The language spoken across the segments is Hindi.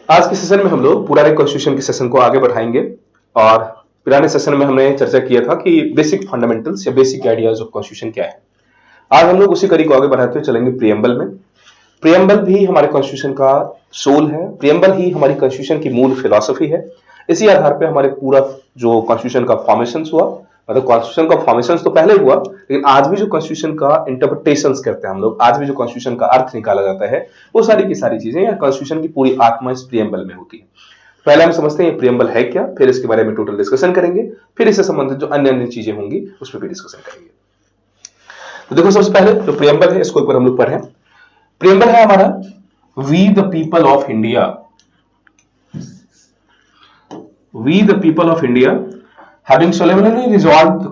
आज के सेशन में हम लोग पुराने कॉन्स्टिट्यूशन के सेशन को आगे बढ़ाएंगे और पुराने सेशन में हमने चर्चा किया था कि बेसिक फंडामेंटल्स या बेसिक आइडियाज ऑफ कॉन्स्टिट्यूशन क्या है। आज हम लोग उसी कड़ी को आगे बढ़ाते हुए चलेंगे प्रियम्बल में। प्रियम्बल भी हमारे कॉन्स्टिट्यूशन का सोल है, प्रियम्बल ही हमारी कॉन्स्टिट्यूशन की मूल फिलॉसफी है। इसी आधार पर हमारे पूरा जो कॉन्स्टिट्यूशन का फॉर्मेशन हुआ, मतलब कॉन्स्टिट्यूशन का फॉर्मेशन तो पहले हुआ, लेकिन आज भी जो कॉन्स्टिट्यूशन का इंटरप्रिटेशंस करते हैं हम लोग, आज भी जो कॉन्स्टिट्यूशन का अर्थ निकाला जाता है, वो सारी की सारी चीजें या कॉन्स्टिट्यूशन की पूरी आत्मा इस प्रियम्बल में होती है। पहले हम समझते हैं ये प्रियम्बल है क्या, फिर इसके बारे में टोटल डिस्कशन करेंगे, फिर इससे संबंधित जो अन्य अन्य चीजें होंगी उस पर भी डिस्कशन करेंगे। तो देखो, सबसे पहले जो प्रियम्बल है इसको एक बार हम लोग पढ़ें। प्रियम्बल है हमारा we the people of India. We the people of India having solemnly resolved to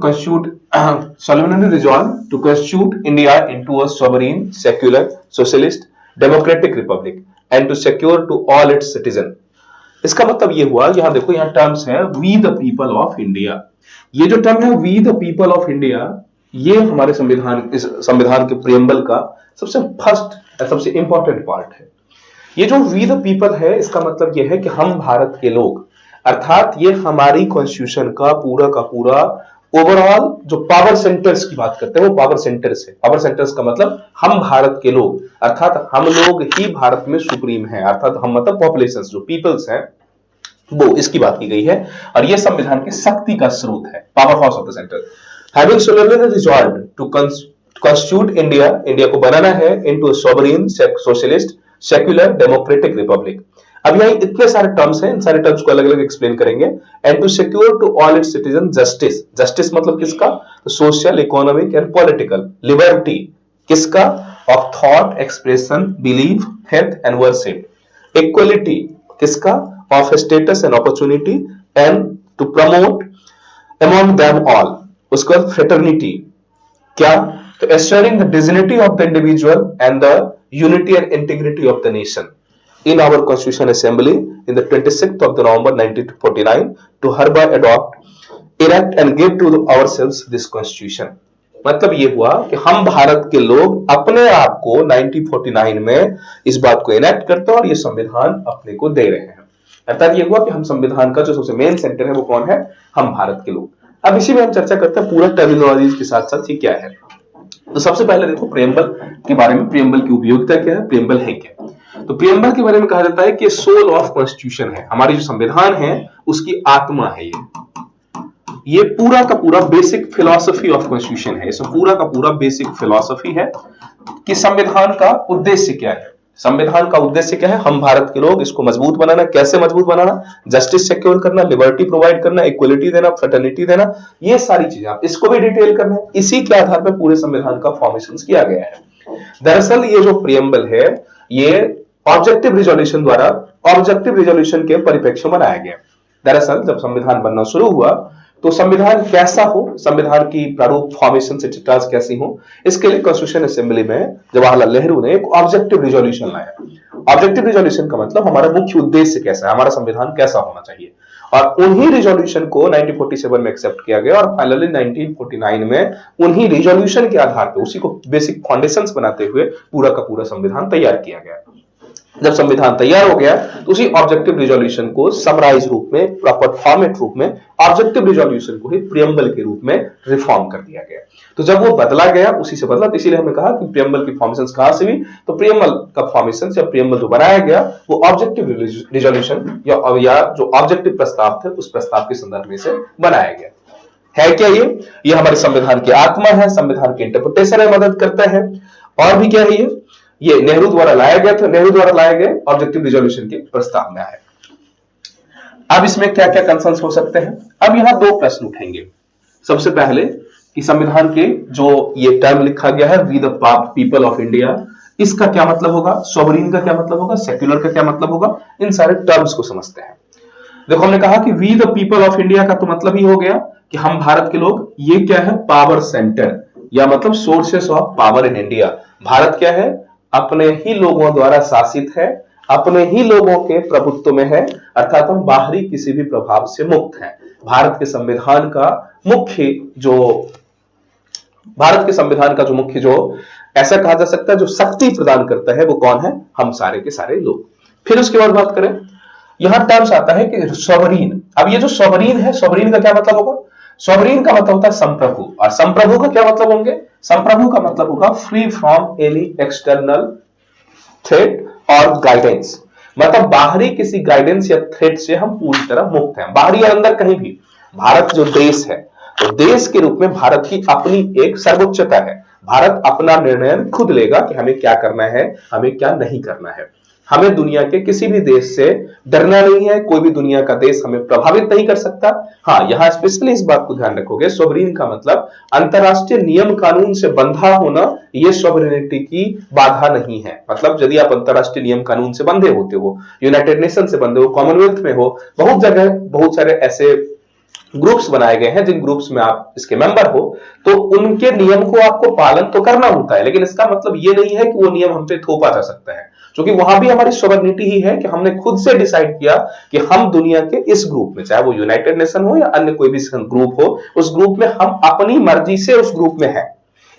constitute India into a sovereign, secular, socialist, democratic republic and to secure to all its citizens। इसका मतलब ये हुआ, यहां देखो, यहां टर्म्स है we the people of India. ये जो टर्म है we the people of India, ये हमारे संविधान, इस संविधान के प्रियम्बल का सबसे फर्स्ट, सबसे इंपॉर्टेंट पार्ट है। ये जो वी द पीपल है, इसका मतलब यह है कि हम भारत के लोग, अर्थात ये हमारी कॉन्स्टिट्यूशन का पूरा ओवरऑल जो पावर सेंटर्स की बात करते हैं वो पावर सेंटर्स है। पावर सेंटर्स का मतलब हम भारत के लोग, अर्थात हम लोग ही भारत में सुप्रीम है, अर्थात हम मतलब पॉपुलेशन जो पीपल्स हैं वो, इसकी बात की गई है। और ये संविधान की शक्ति का स्रोत है, power house of the centre. Having solemnly resolved to constitute India, India को बनाना है into a sovereign, socialist, secular, democratic republic। अब यहाँ इतने सारे टर्म्स हैं, इन सारे टर्म्स को अलग अलग एक्सप्लेन करेंगे। And to secure to all its citizen justice, justice मतलब किसका, social, economic and political. Liberty किसका, of thought, expression, belief, faith and worship. Equality किसका, of status and opportunity and to promote among them all। उसके बाद फ्रेटर्निटी क्या, तो assuring the dignity of the individual and the unity and integrity of the nation in our constitution assembly in the 26th of the November 1949 to hereby adopt, erect and give to ourselves this constitution। मतलब ये हुआ कि हम भारत के लोग अपने आप को 1949 में इस बात को इनेक्ट करते हैं और ये संविधान अपने को दे रहे हैं। अर्थात ये हुआ कि हम संविधान का जो सबसे मेन सेंटर है वो कौन है, हम भारत के लोग। अब इसी में हम चर्चा करते हैं पूरा टर्मिनोलॉजी के साथ साथ ये क्या है। तो सबसे पहले देखो प्रियम्बल के बारे में, प्रियम्बल की उपयोगिता क्या है, प्रियम्बल है क्या। तो प्रियम्बल के बारे में कहा जाता है कि सोल ऑफ कॉन्स्टिट्यूशन है, हमारी जो संविधान है उसकी आत्मा है। ये पूरा का पूरा बेसिक फिलॉसफी ऑफ कॉन्स्टिट्यूशन है, इसमें पूरा का पूरा बेसिक फिलॉसफी है कि संविधान का उद्देश्य क्या है। संविधान का उद्देश्य क्या है, हम भारत के लोग इसको मजबूत बनाना। कैसे मजबूत बनाना, जस्टिस सिक्योर करना, लिबर्टी प्रोवाइड करना, इक्वलिटी देना, फ्रेटर्निटी देना, ये सारी चीजें आप इसको भी डिटेल करना है। इसी के आधार पर पूरे संविधान का फॉर्मेशन किया गया है। दरअसल ये जो प्रियम्बल है ये ऑब्जेक्टिव रिजोल्यूशन द्वारा, ऑब्जेक्टिव रिजोल्यूशन के परिप्रेक्ष्य में बनाया गया। दरअसल जब संविधान बनना शुरू हुआ तो संविधान कैसा हो, संविधान की प्रारूप फॉर्मेशन से चिट्ठास कैसी हो, इसके लिए कॉन्स्टिट्यूशन असेंबली में जवाहरलाल नेहरू ने एक ऑब्जेक्टिव रिजोल्यूशन लाया। ऑब्जेक्टिव रिजोल्यूशन का मतलब हमारा मुख्य उद्देश्य कैसा है, हमारा संविधान कैसा होना चाहिए, और उन्हीं रिजोल्यूशन को 1947 में एक्सेप्ट किया गया और फाइनली 1949 में उन्हीं रिजोल्यूशन के आधार पर, उसी को बेसिक फाउंडेशंस बनाते हुए पूरा का पूरा संविधान तैयार किया गया। जब संविधान तैयार हो गया तो उसी ऑब्जेक्टिव रिजोल्यूशन को समराइज रूप में, प्रॉपर फॉर्मेट रूप में, ऑब्जेक्टिव रिजोल्यूशन को ही प्रियम्बल के रूप में रिफॉर्म कर दिया गया। तो जब वो बदला गया, उसी से बदला, तो इसीलिए हमने कहा कि प्रियम्बल की फॉर्मेशंस कहां से हुई, तो प्रियम्बल का फॉर्मेशंस या प्रियम्बल जो बनाया गया वो ऑब्जेक्टिव रिजोल्यूशन या जो ऑब्जेक्टिव प्रस्ताव थे उस प्रस्ताव के संदर्भ में से बनाया गया है। क्या ये हमारे संविधान की आत्मा है, संविधान के इंटरप्रिटेशन में मदद करता है। और भी क्या है, ये नेहरू द्वारा लाया गया था, नेहरू द्वारा लाए गए ऑब्जेक्टिव रिजोल्यूशन के प्रस्ताव में आया। अब इसमें क्या क्या कंसर्न्स हो सकते हैं, अब यहां दो प्रश्न उठेंगे। सबसे पहले कि संविधान के जो ये टर्म लिखा गया है we the people of India, इसका क्या मतलब होगा, सोवरीन का क्या मतलब होगा, सेक्युलर का क्या मतलब होगा, इन सारे टर्म्स को समझते हैं। देखो, हमने कहा कि we the people of India का तो मतलब ही हो गया कि हम भारत के लोग। ये क्या है, पावर सेंटर या मतलब sources of power in India. Bharat क्या है, अपने ही लोगों द्वारा शासित है, अपने ही लोगों के प्रभुत्व में है, अर्थात हम बाहरी किसी भी प्रभाव से मुक्त हैं। भारत के संविधान का मुख्य जो ऐसा कहा जा सकता है जो शक्ति प्रदान करता है वो कौन है, हम सारे के सारे लोग। फिर उसके बाद बात करें यहां टर्म्स आता है कि सॉवरीन। अब ये जो सॉवरीन है, सॉवरीन का क्या मतलब होगा? सॉवरीन का मतलब होता है संप्रभु, और संप्रभु का क्या मतलब होंगे? संप्रभु का मतलब होगा free from any external threat और गाइडेंस। मतलब बाहरी किसी गाइडेंस या थ्रेट से हम पूरी तरह मुक्त हैं, बाहरी और अंदर कहीं भी। भारत जो देश है, तो देश के रूप में भारत की अपनी एक सर्वोच्चता है। भारत अपना निर्णय खुद लेगा कि हमें क्या करना है, हमें क्या नहीं करना है। हमें दुनिया के किसी भी देश से डरना नहीं है, कोई भी दुनिया का देश हमें प्रभावित नहीं कर सकता। हाँ, यहां स्पेशली इस बात को ध्यान रखोगे, सोवरीन का मतलब अंतरराष्ट्रीय नियम कानून से बंधा होना, ये सोवरेनिटी की बाधा नहीं है। मतलब यदि आप अंतरराष्ट्रीय नियम कानून से बंधे होते हो, यूनाइटेड नेशन से बंधे हो, कॉमनवेल्थ में हो, बहुत जगह बहुत सारे ऐसे ग्रुप्स बनाए गए हैं जिन ग्रुप्स में आप इसके मेंबर हो, तो उनके नियम को आपको पालन तो करना होता है, लेकिन इसका मतलब ये नहीं है कि वो नियम हम पे थोपा जा सकता है। क्योंकि वहां भी हमारी सोवरेनिटी ही है कि हमने खुद से डिसाइड किया कि हम दुनिया के इस ग्रुप में, चाहे वो यूनाइटेड नेशन हो या अन्य कोई भी ग्रुप हो, उस ग्रुप में हम अपनी मर्जी से उस ग्रुप में है।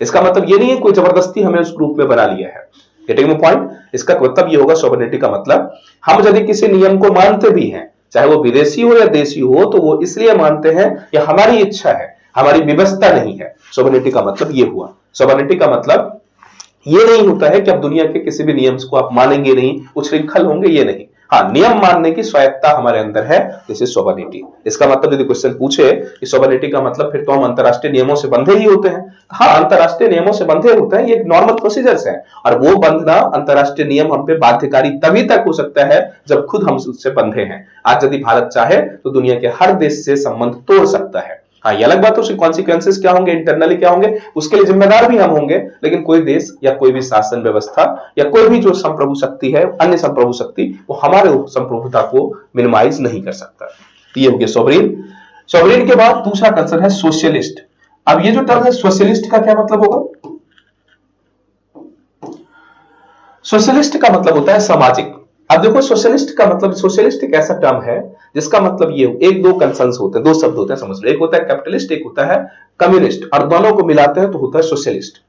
इसका मतलब ये नहीं है कोई जबरदस्ती हमें उस ग्रुप में बना लिया है। Getting my point? इसका मतलब ये होगा सोवरेनिटी का मतलब, हम यदि किसी नियम को मानते भी हैं, चाहे वो विदेशी हो या देशी हो, तो वो इसलिए मानते हैं कि हमारी इच्छा है, हमारी विवशता नहीं है। सोवरेनिटी का मतलब ये हुआ। सोवरेनिटी का मतलब ये नहीं होता है कि अब दुनिया के किसी भी नियम को आप मानेंगे नहीं, उच्छृंखल होंगे, ये नहीं। हाँ, नियम मानने की स्वायत्ता हमारे अंदर है, दिस इज सोवरेनिटी। इसका मतलब यदि क्वेश्चन पूछे कि सोवरेनिटी का मतलब फिर तो हम अंतरराष्ट्रीय नियमों से बंधे ही होते हैं। हाँ, अंतरराष्ट्रीय नियमों से बंधे होते हैं, ये नॉर्मल प्रोसीजर्स है, और वो बंधना अंतरराष्ट्रीय नियम हम पे बाध्यकारी तभी तक हो सकता है जब खुद हम उससे बंधे हैं। आज यदि भारत चाहे तो दुनिया के हर देश से संबंध तोड़ सकता है। हाँ, ये अलग बात है उसके कॉन्सिक्वेंसेस क्या होंगे, इंटरनली क्या होंगे, उसके लिए जिम्मेदार भी हम होंगे, लेकिन कोई देश या कोई भी शासन व्यवस्था या कोई भी जो संप्रभु शक्ति है, अन्य संप्रभु शक्ति, वो हमारे संप्रभुता को मिनिमाइज नहीं कर सकता। ये हो गया सोवरेन। सोवरेन के बाद दूसरा कंसर्न है सोशलिस्ट। अब ये जो टर्म है सोशलिस्ट का क्या मतलब होगा? सोशलिस्ट का मतलब होता है सामाजिक। अब देखो, सोशलिस्ट का मतलब, सोशलिस्ट एक ऐसा टर्म है जिसका मतलब ये, एक दो कंसर्न्स होते हैं, दो शब्द होते हैं, समझ लो। एक होता है कैपिटलिस्ट, एक होता है कम्युनिस्ट, और दोनों को मिलाते हैं तो होता है सोशलिस्ट।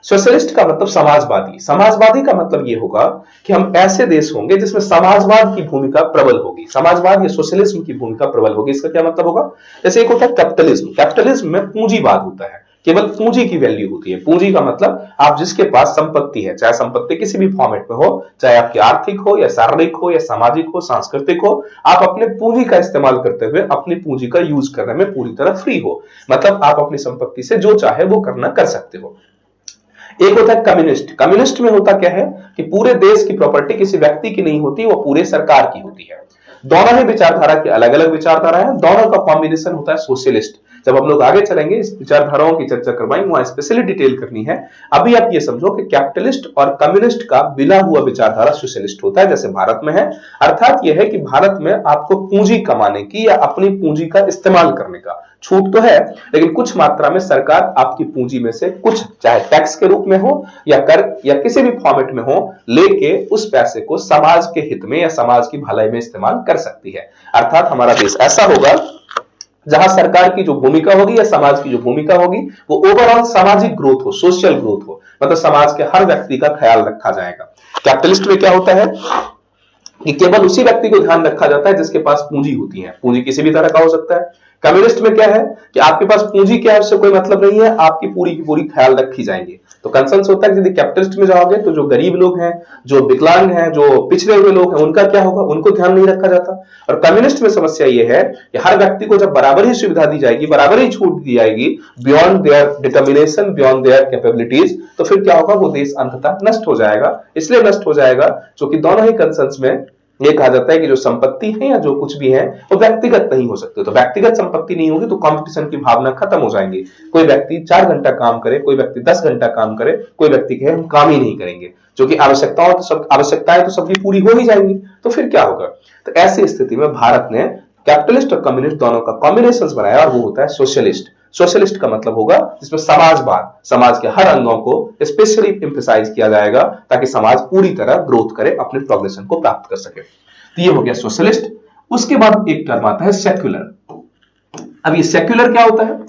सोशलिस्ट का मतलब समाजवादी। समाजवादी का मतलब ये होगा कि हम ऐसे देश होंगे जिसमें समाजवाद की भूमिका प्रबल होगी, समाजवाद या सोशलिज्म की भूमिका प्रबल होगी। इसका क्या मतलब होगा? जैसे एक होता है कैपिटलिज्म। कैपिटलिज्म में पूंजीवाद होता है, केवल पूंजी की वैल्यू होती है। पूंजी का मतलब आप जिसके पास संपत्ति है, चाहे संपत्ति किसी भी फॉर्मेट में हो, चाहे आपकी आर्थिक हो या शारीरिक हो या सामाजिक हो, सांस्कृतिक हो, आप अपने पूंजी का इस्तेमाल करते हुए अपनी पूंजी का यूज करने में पूरी तरह फ्री हो। मतलब आप अपनी संपत्ति से जो चाहे वो करना कर सकते हो। एक होता है कम्युनिस्ट। कम्युनिस्ट में होता क्या है कि पूरे देश की प्रॉपर्टी किसी व्यक्ति की नहीं होती, वो पूरे सरकार की होती है। दोनों ही विचारधारा की अलग अलग विचारधारा है, दोनों का कॉम्बिनेशन होता है सोशलिस्ट। जब हम लोग आगे चलेंगे, इस विचारधाराओं की चर्चा करवाएंगे, वहां स्पेशली डिटेल करनी है। अभी आप ये समझो कि कैपिटलिस्ट और कम्युनिस्ट का मिला हुआ विचारधारा सोशलिस्ट होता है, जैसे भारत में है। अर्थात यह है कि भारत में आपको पूंजी कमाने की या अपनी पूंजी का इस्तेमाल करने का छूट तो है, लेकिन कुछ मात्रा में सरकार आपकी पूंजी में से कुछ, चाहे टैक्स के रूप में हो या कर या किसी भी फॉर्मेट में हो, लेके उस पैसे को समाज के हित में या समाज की भलाई में इस्तेमाल कर सकती है। अर्थात हमारा देश ऐसा होगा जहां सरकार की जो भूमिका होगी या समाज की जो भूमिका होगी, वो ओवरऑल सामाजिक ग्रोथ हो, सोशल ग्रोथ हो, मतलब समाज के हर व्यक्ति का ख्याल रखा जाएगा। कैपिटलिस्ट में क्या होता है कि केवल उसी व्यक्ति को ध्यान रखा जाता है जिसके पास पूंजी होती है, पूंजी किसी भी तरह का हो सकता है। कम्युनिस्ट में क्या है कि आपके पास पूंजी क्या है उससे कोई मतलब नहीं है, आपकी पूरी की पूरी ख्याल रखी जाएंगे। तो कंसर्न होता है कि यदि कैपिटलिस्ट में जाओगे तो जो गरीब लोग हैं, जो विकलांग हैं, जो पिछड़े हुए लोग हैं, उनका क्या होगा, उनको ध्यान नहीं रखा जाता। और कम्युनिस्ट में समस्या यह है कि हर व्यक्ति को जब बराबर ही सुविधा दी जाएगी, बराबर ही छूट दी जाएगी, beyond their determination, beyond their capabilities, तो फिर क्या होगा, वो देश अंततः नष्ट हो जाएगा। इसलिए नष्ट हो जाएगा क्योंकि दोनों ही कंसर्न्स में ये कहा जाता है कि जो संपत्ति है या जो कुछ भी है वो व्यक्तिगत नहीं हो सकते। तो व्यक्तिगत संपत्ति नहीं होगी तो कंपटीशन की भावना खत्म हो जाएंगी। कोई व्यक्ति 4 घंटा काम करे, कोई व्यक्ति 10 घंटा काम करे, कोई व्यक्ति कहे हम काम ही नहीं करेंगे, जो कि आवश्यकताएं तो सबकी पूरी हो ही जाएंगी। तो फिर क्या होगा? तो ऐसी स्थिति में भारत ने कैपिटलिस्ट और कम्युनिस्ट दोनों का कॉम्बिनेशन बनाया और वो होता है सोशलिस्ट। सोशलिस्ट का मतलब होगा जिसमें समाजवाद, समाज के हर अंगों को स्पेशली एम्फसाइज किया जाएगा ताकि समाज पूरी तरह ग्रोथ करे, अपने प्रोग्रेशन को प्राप्त कर सके। तो ये हो गया सोशलिस्ट। उसके बाद एक टर्म आता है सेक्युलर। अब ये सेक्युलर क्या होता है?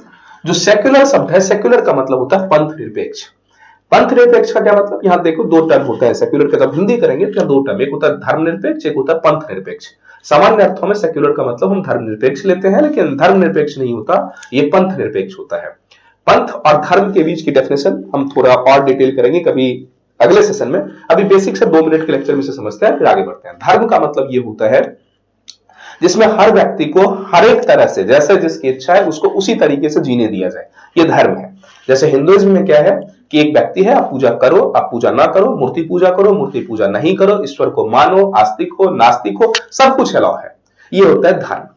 जो सेक्युलर शब्द है, सेक्युलर का मतलब होता है पंथ निरपेक्ष। पंथ निरपेक्ष का क्या मतलब? यहां देखो दो टर्म होता है सेक्युलर का, जब हिंदी करेंगे तो दो टर्म, एक होता है धर्म निरपेक्ष, एक होता है पंथ निरपेक्ष। सामान्य अर्थों में सेक्युलर का मतलब हम धर्मनिरपेक्ष लेते हैं, लेकिन धर्मनिरपेक्ष नहीं होता, ये पंथ निरपेक्ष होता है। पंथ और धर्म के बीच की डेफिनेशन हम थोड़ा और डिटेल करेंगे कभी अगले सेशन में। अभी बेसिक से 2 मिनट के लेक्चर में से समझते हैं, फिर आगे बढ़ते हैं। धर्म का मतलब ये होता है जिसमें हर व्यक्ति को हर एक तरह से जैसे जिसकी इच्छा है उसको उसी तरीके से जीने दिया जाए, ये धर्म है। जैसे हिंदुइज्म में क्या है कि एक व्यक्ति है, आप पूजा करो, आप पूजा ना करो, मूर्ति पूजा करो, मूर्ति पूजा नहीं करो, ईश्वर को मानो, आस्तिक हो, नास्तिक हो, सब कुछ अलाउ है, ये होता है धर्म।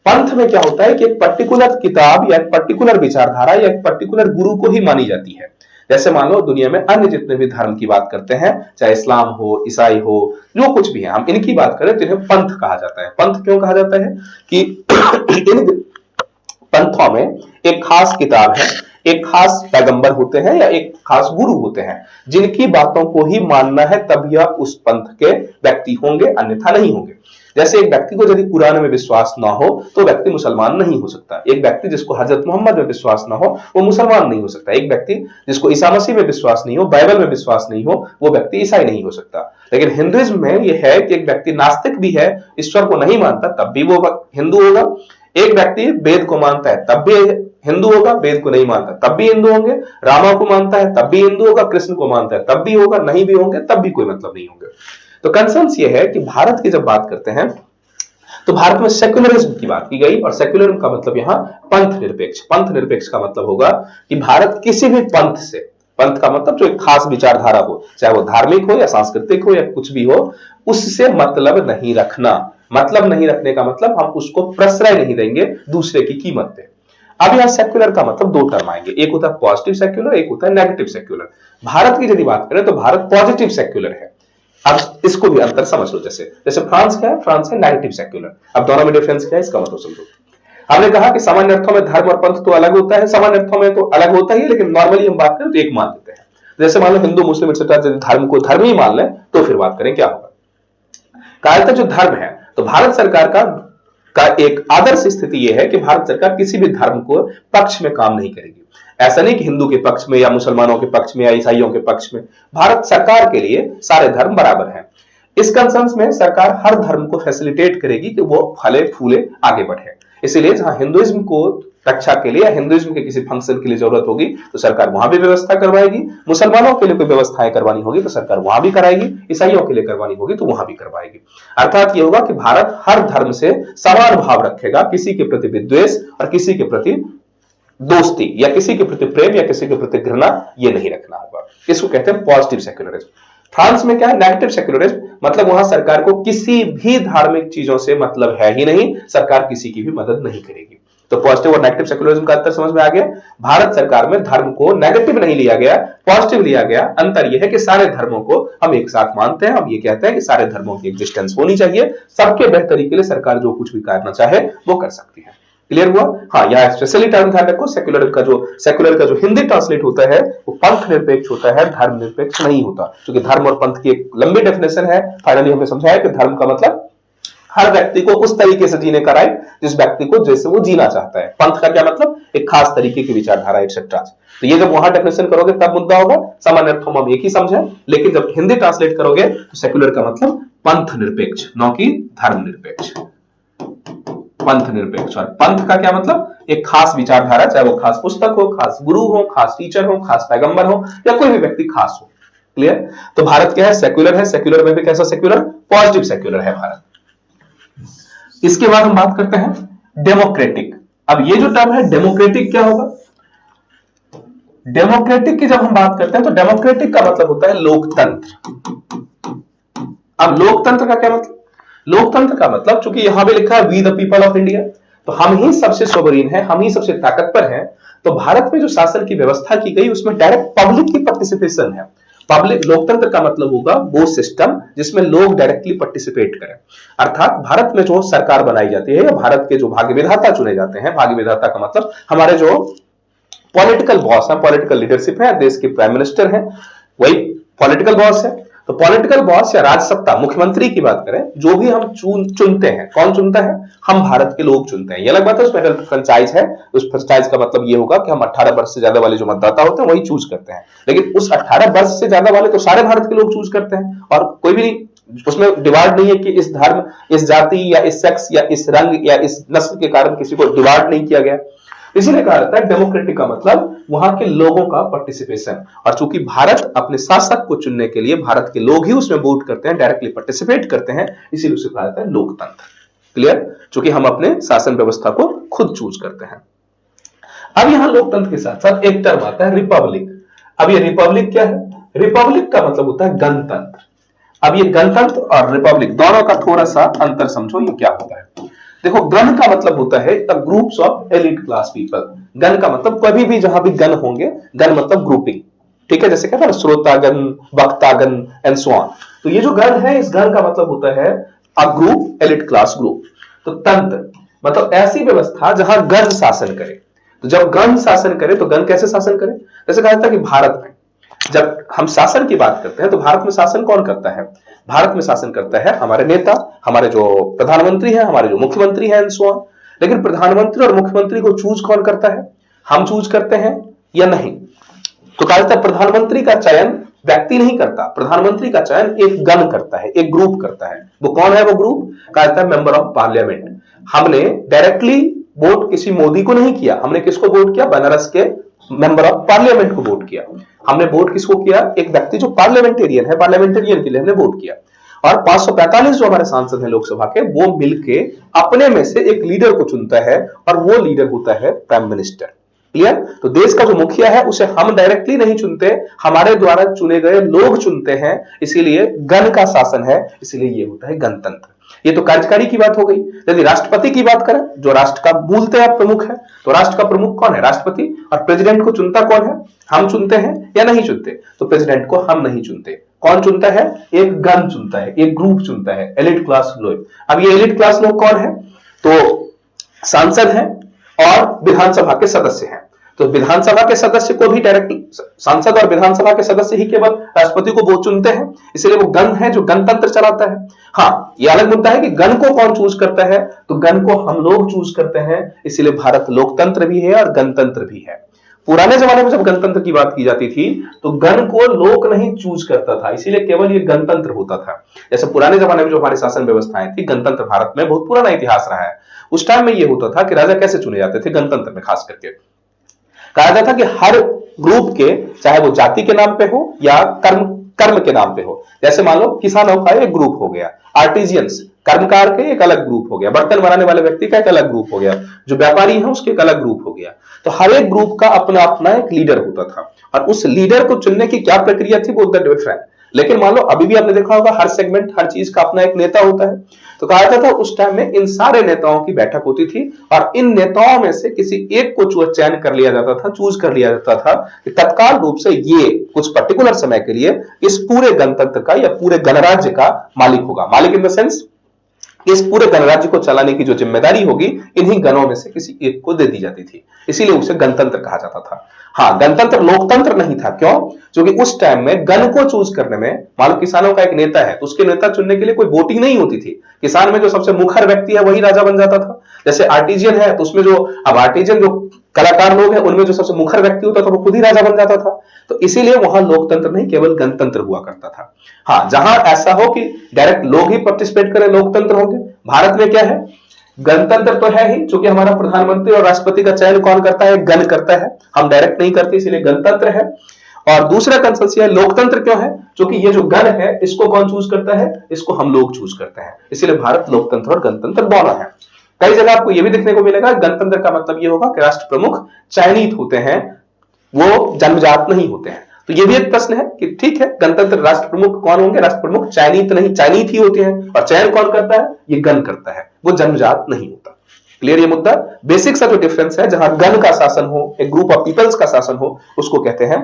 पंथ में क्या होता है कि एक पर्टिकुलर किताब या एक पर्टिकुलर विचारधारा या एक पर्टिकुलर गुरु को ही मानी जाती है। जैसे मान लो दुनिया में अन्य जितने भी धर्म की बात करते हैं, चाहे इस्लाम हो, ईसाई हो, जो कुछ भी है, हम इनकी बात करें तो इन्हें पंथ कहा जाता है। पंथ क्यों कहा जाता है कि इन पंथों में एक खास किताब है, एक खास पैगंबर होते हैं या एक खास गुरु होते हैं, जिनकी बातों को ही मानना है, तब यह उस पंथ के व्यक्ति होंगे, अन्यथा नहीं होंगे। जैसे एक व्यक्ति को यदि कुरान में विश्वास ना हो तो व्यक्ति मुसलमान नहीं हो सकता। एक व्यक्ति जिसको हजरत मोहम्मद में विश्वास ना हो वो मुसलमान नहीं हो सकता। एक व्यक्ति जिसको ईसा मसीह में विश्वास नहीं हो, बाइबल में विश्वास नहीं हो, वो व्यक्ति ईसाई नहीं हो सकता। लेकिन हिंदुइज्म में यह है कि एक व्यक्ति नास्तिक भी है, ईश्वर को नहीं मानता, तब भी वो हिंदू होगा। एक व्यक्ति वेद को मानता है तब भी हिंदू होगा, वेद को नहीं मानता तब भी हिंदू होंगे। रामा को मानता है तब भी हिंदू होगा, कृष्ण को मानता है तब भी होगा, नहीं भी होंगे तब भी कोई मतलब नहीं होंगे। तो कंसर्न ये है कि भारत की जब बात करते हैं तो भारत में सेक्युलरिज्म की बात की गई, और सेक्युलरिज्म का मतलब यहां पंथ निरपेक्ष। पंथ निरपेक्ष का मतलब होगा कि भारत किसी भी पंथ से, पंथ का मतलब जो एक खास विचारधारा हो, चाहे वो धार्मिक हो या सांस्कृतिक हो या कुछ भी हो, उससे मतलब नहीं रखना। मतलब नहीं रखने का मतलब हम उसको प्रश्रय नहीं देंगे दूसरे की कीमत पे। अब यहां सेक्युलर का मतलब 2 टर्म आएंगे, एक होता है पॉजिटिव सेक्युलर, एक होता है नेगेटिव सेक्युलर। भारत की यदि बात करें तो भारत पॉजिटिव सेक्युलर है। अब इसको भी अंतर समझ लो। जैसे जैसे फ्रांस क्या है, फ्रांस है नेगेटिव सेक्युलर। अब दोनों में डिफरेंस क्या है इसका मतलब समझो। हमने कहा कि सामान्य अर्थों में धर्म और पंथ तो अलग होता है, सामान्य अर्थों में तो अलग होता ही है, लेकिन नॉर्मली हम बात करें तो एक मान लेते हैं। जैसे मान लो हिंदू मुस्लिम एक्सेट्रा धर्म को धर्म ही मान लें तो फिर बात करें क्या होगा। कायरता जो धर्म है, तो भारत सरकार का एक आदर्श स्थिति यह है कि भारत सरकार किसी भी धर्म को पक्ष में काम नहीं करेगी। ऐसा नहीं कि हिंदू के पक्ष में या मुसलमानों के पक्ष में या ईसाइयों के पक्ष में। भारत सरकार के लिए सारे धर्म बराबर हैं। इस कंसर्न में सरकार हर धर्म को फैसिलिटेट करेगी कि वो फले फूले आगे बढ़े। इसीलिए जहां हिंदुइज्म को रक्षा के लिए या हिंदुइज्म के किसी फंक्शन के लिए जरूरत होगी तो सरकार वहां भी व्यवस्था करवाएगी। मुसलमानों के लिए कोई व्यवस्थाएं करवानी होगी तो सरकार वहां भी कराएगी, ईसाइयों के लिए करवानी होगी तो वहां भी करवाएगी। अर्थात यह होगा कि भारत हर धर्म से समान भाव रखेगा, किसी के प्रति विद्वेष और किसी के प्रति दोस्ती या किसी के प्रति प्रेम या किसी के प्रति घृणा ये नहीं रखना होगा। इसको कहते हैं पॉजिटिव सेक्युलरिज्म। फ्रांस में क्या है, नेगेटिव सेक्युलरिज्म, मतलब वहां सरकार को किसी भी धार्मिक चीजों से मतलब है ही नहीं, सरकार किसी की भी मदद नहीं करेगी। तो पॉजिटिव और नेगेटिव सेक्युलरिज्म का अंतर समझ में आ गया। भारत सरकार में धर्म को नेगेटिव नहीं लिया गया, पॉजिटिव लिया गया। अंतर यह है कि सारे धर्मों को हम एक साथ मानते हैं। हम ये कहते हैं कि सारे धर्मों की एग्जिस्टेंस होनी चाहिए, सबके बेहतरी के लिए सरकार जो कुछ भी करना चाहे वो कर सकती है। क्लियर हुआ? हाँ, यहाँ स्पेशली टर्म ध्यान रखो, सेक्युलर का जो हिंदी ट्रांसलेट होता है वो पंथ निरपेक्ष होता है, धर्म निरपेक्ष नहीं होता। क्योंकि धर्म और पंथ की एक लंबी डेफिनेशन है। फाइनली हमने समझाया कि धर्म का मतलब हर व्यक्ति को उस तरीके से जीने का राइट जिस व्यक्ति को जैसे वो जीना चाहता है। पंथ का क्या मतलब, एक खास तरीके की विचारधारा एक्सेट्रा। तो ये जब वहां डेफिनेशन करोगे तब मुद्दा होगा। सामान्य अर्थों में हम एक ही समझे, लेकिन जब हिंदी ट्रांसलेट करोगे तो सेक्युलर का मतलब पंथ निरपेक्ष, न कि धर्म निरपेक्ष। पंथ निरपेक्ष। और पंथ का क्या मतलब, एक खास विचारधारा, चाहे वो खास पुस्तक हो, खास गुरु हो, खास टीचर हो, खास पैगंबर हो या कोई भी व्यक्ति खास हो। क्लियर? तो भारत क्या है, सेक्युलर है। सेक्युलर में भी कैसा सेक्युलर, पॉजिटिव सेक्युलर है भारत। इसके बाद हम बात करते हैं डेमोक्रेटिक। अब ये जो टर्म है डेमोक्रेटिक क्या होगा, डेमोक्रेटिक की जब हम बात करते हैं तो डेमोक्रेटिक का मतलब होता है लोकतंत्र। अब लोकतंत्र का क्या मतलब, लोकतंत्र का मतलब चूंकि यहां भी लिखा है we the people of India, तो हम ही सबसे सोवरीन है, हम ही सबसे ताकतवर हैं। तो भारत में जो शासन की व्यवस्था की गई उसमें डायरेक्ट पब्लिक की पार्टिसिपेशन है। पब्लिक लोकतंत्र का मतलब होगा वो सिस्टम जिसमें लोग डायरेक्टली पार्टिसिपेट करें। अर्थात भारत में जो सरकार बनाई जाती है या भारत के जो भाग्य विधाता चुने जाते हैं, भाग्य विधाता का मतलब हमारे जो पॉलिटिकल बॉस है, पॉलिटिकल लीडरशिप है, देश के प्राइम मिनिस्टर है, वही पॉलिटिकल बॉस है। तो पॉलिटिकल बॉस या राजसत्ता, मुख्यमंत्री की बात करें, जो भी हम चुनते हैं, कौन चुनता है, हम भारत के लोग चुनते हैं। ये अलग बात है, उसमें फ्रेंचाइज है। उस फ्रेंचाइज का मतलब ये होगा कि हम 18 वर्ष से ज्यादा वाले जो मतदाता होते हैं वही चूज करते हैं। लेकिन उस 18 वर्ष से ज्यादा वाले तो सारे भारत के लोग चूज करते हैं, और कोई भी उसमें डिवाइड नहीं है कि इस धर्म, इस जाति या इस सेक्स या इस रंग या इस नस्ल के कारण किसी को डिवाइड नहीं किया गया। इसीलिए कहा जाता है डेमोक्रेटिक का मतलब वहां के लोगों का पार्टिसिपेशन। और चूंकि भारत अपने शासक को चुनने के लिए भारत के लोग ही उसमें वोट करते हैं, डायरेक्टली पार्टिसिपेट करते हैं, इसीलिए उसे कहा जाता है लोकतंत्र। क्लियर? चूंकि हम अपने शासन व्यवस्था को खुद चूज करते हैं। अब यहां लोकतंत्र के साथ साथ एक टर्म आता है रिपब्लिक। अब ये रिपब्लिक क्या है? रिपब्लिक का मतलब होता है गणतंत्र। अब ये गणतंत्र और रिपब्लिक दोनों का थोड़ा सा अंतर समझो, ये क्या होता है। देखो, गण का मतलब होता है groups of elite class people. गण का मतलब कभी भी जहां भी गण होंगे, गण मतलब ग्रुपिंग, ठीक है, जैसे कहते हैं ना श्रोतागण, वक्तागण एंड सो ऑन। तो ये जो गण है, इस गण का मतलब होता है a group, elite class group. तो तंत्र मतलब ऐसी व्यवस्था जहां गण शासन करे। तो जब गण शासन करे तो गण कैसे शासन करे? जैसे कहा जाता है कि भारत में जब हम शासन की बात करते हैं तो भारत में शासन कौन करता है? भारत में शासन करता है हमारे नेता, हमारे जो प्रधानमंत्री हैं, हमारे जो मुख्यमंत्री हैं एंड सो ऑन। लेकिन प्रधानमंत्री और मुख्यमंत्री को चूज कौन करता है? हम चूज करते हैं या नहीं? तो कहा जाता है प्रधानमंत्री का चयन व्यक्ति नहीं करता, प्रधानमंत्री का चयन एक गण करता है, एक ग्रुप करता है। वो कौन है वो ग्रुप? कहा जाता है मेंबर ऑफ पार्लियामेंट। हमने डायरेक्टली वोट किसी मोदी को नहीं किया, हमने किसको वोट किया? बनारस के मेंबर ऑफ पार्लियामेंट को वोट किया। हमने वोट किसको किया? एक व्यक्ति जो पार्लियामेंटेरियन है, पार्लियामेंटेरियन के लिए हमने वोट किया। और 545 जो हमारे सांसद हैं लोकसभा के, वो मिलके अपने में से एक लीडर को चुनता है और वो लीडर होता है प्राइम मिनिस्टर। क्लियर? तो देश का जो मुखिया है उसे हम डायरेक्टली नहीं चुनते, हमारे द्वारा चुने गए लोग चुनते हैं, इसीलिए गण का शासन है, इसीलिए ये होता है गणतंत्र। ये तो कार्यकारी की बात हो गई। यदि राष्ट्रपति की बात करें, जो राष्ट्र का मूलतः प्रमुख है, तो राष्ट्र का प्रमुख कौन है? राष्ट्रपति। और प्रेसिडेंट को चुनता कौन है? हम चुनते हैं या नहीं चुनते? तो प्रेसिडेंट को हम नहीं चुनते, कौन चुनता है? एक गण चुनता है, एक ग्रुप चुनता है, एलिट क्लास लोग। अब ये एलिट क्लास लोग कौन है? तो सांसद हैं और विधानसभा के सदस्य हैं। तो विधानसभा के सदस्य को भी डायरेक्ट, सांसद और विधानसभा के सदस्य ही केवल राष्ट्रपति को वो चुनते हैं, इसलिए वो गण है जो गणतंत्र चलाता है। हाँ, ये अलग मुद्दा है कि गण को कौन चूज करता है, तो गण को हम लोग चूज करते हैं, इसीलिए भारत लोकतंत्र भी है और गणतंत्र भी है। पुराने जमाने में जब गणतंत्र की बात की जाती थी तो गण को लोक नहीं चूज करता था, इसीलिए केवल ये गणतंत्र होता था। जैसे पुराने जमाने में जो हमारी शासन व्यवस्थाएं थी, गणतंत्र भारत में बहुत पुराना इतिहास रहा है। उस टाइम में ये होता था कि राजा कैसे चुने जाते थे गणतंत्र में, खास करके कहा जाता था कि हर ग्रुप के, चाहे वो जाति के नाम पे हो या कर्म कर्म के नाम पे हो, जैसे मान लो किसानों का एक ग्रुप हो गया, आर्टिजियंस कर्मकार के एक अलग ग्रुप हो गया, बर्तन बनाने वाले व्यक्ति का एक अलग ग्रुप हो गया, जो व्यापारी है उसके एक अलग ग्रुप हो गया। तो हर एक ग्रुप का अपना अपना एक लीडर होता था और उस लीडर को चुनने की क्या प्रक्रिया थी वो डिफरेंट। लेकिन मान लो अभी भी आपने देखा होगा हर सेगमेंट, हर चीज का अपना एक नेता होता है। तो कहा जाता था उस टाइम में इन सारे नेताओं की बैठक होती थी और इन नेताओं में से किसी एक को चयन कर लिया जाता था, चूज कर लिया जाता था कि तत्काल रूप से ये कुछ पर्टिकुलर समय के लिए इस पूरे गणतंत्र का या पूरे गणराज्य का मालिक होगा। मालिक इन द सेंस इस पूरे गणराज्य को चलाने की जो जिम्मेदारी होगी इन्हीं गणों में से किसी एक को दे दी जाती थी, इसीलिए उसे गणतंत्र कहा जाता था। हाँ, गणतंत्र लोकतंत्र नहीं था। क्यों? क्योंकि उस टाइम में गण को चूज करने में, मान लो किसानों का एक नेता है तो उसके नेता चुनने के लिए कोई वोटिंग नहीं होती थी। किसान में जो सबसे मुखर व्यक्ति है वही राजा बन जाता था। जैसे आर्टिजियन है तो उसमें जो, अब आर्टिजियन जो कलाकार लोग हैं उनमें जो सबसे मुखर व्यक्ति होता था वो खुद ही राजा बन जाता था। तो इसीलिए वहां लोकतंत्र नहीं केवल गणतंत्र हुआ करता था। हाँ, जहां ऐसा हो कि डायरेक्ट लोग ही पार्टिसिपेट करें, लोकतंत्र होंगे। भारत में क्या है? गणतंत्र तो है ही, क्योंकि हमारा प्रधानमंत्री और राष्ट्रपति का चयन कौन करता है? गण करता है, हम डायरेक्ट नहीं करते, इसलिए गणतंत्र है। और दूसरा कंसेप्ट है लोकतंत्र। क्यों है? क्योंकि ये जो गण है इसको कौन चूज करता है? इसको हम लोग चूज करते हैं, इसीलिए भारत लोकतंत्र और गणतंत्र दोनों है। कई जगह आपको यह भी देखने को मिलेगा गणतंत्र का मतलब यह होगा कि राष्ट्र प्रमुख चयनित होते हैं, वो जन्मजात नहीं होते हैं। तो ये भी एक प्रश्न है कि ठीक है, गणतंत्र राष्ट्र प्रमुख कौन होंगे? राष्ट्र प्रमुख चयनित नहीं, चयनित ही होते हैं। और चयन कौन करता है? ये गण करता है, वो जन्मजात नहीं होता। क्लियर ये मुद्दा? बेसिक सा जो डिफरेंस है, जहां गण का शासन हो, एक ग्रुप ऑफ पीपल्स का शासन हो, उसको कहते हैं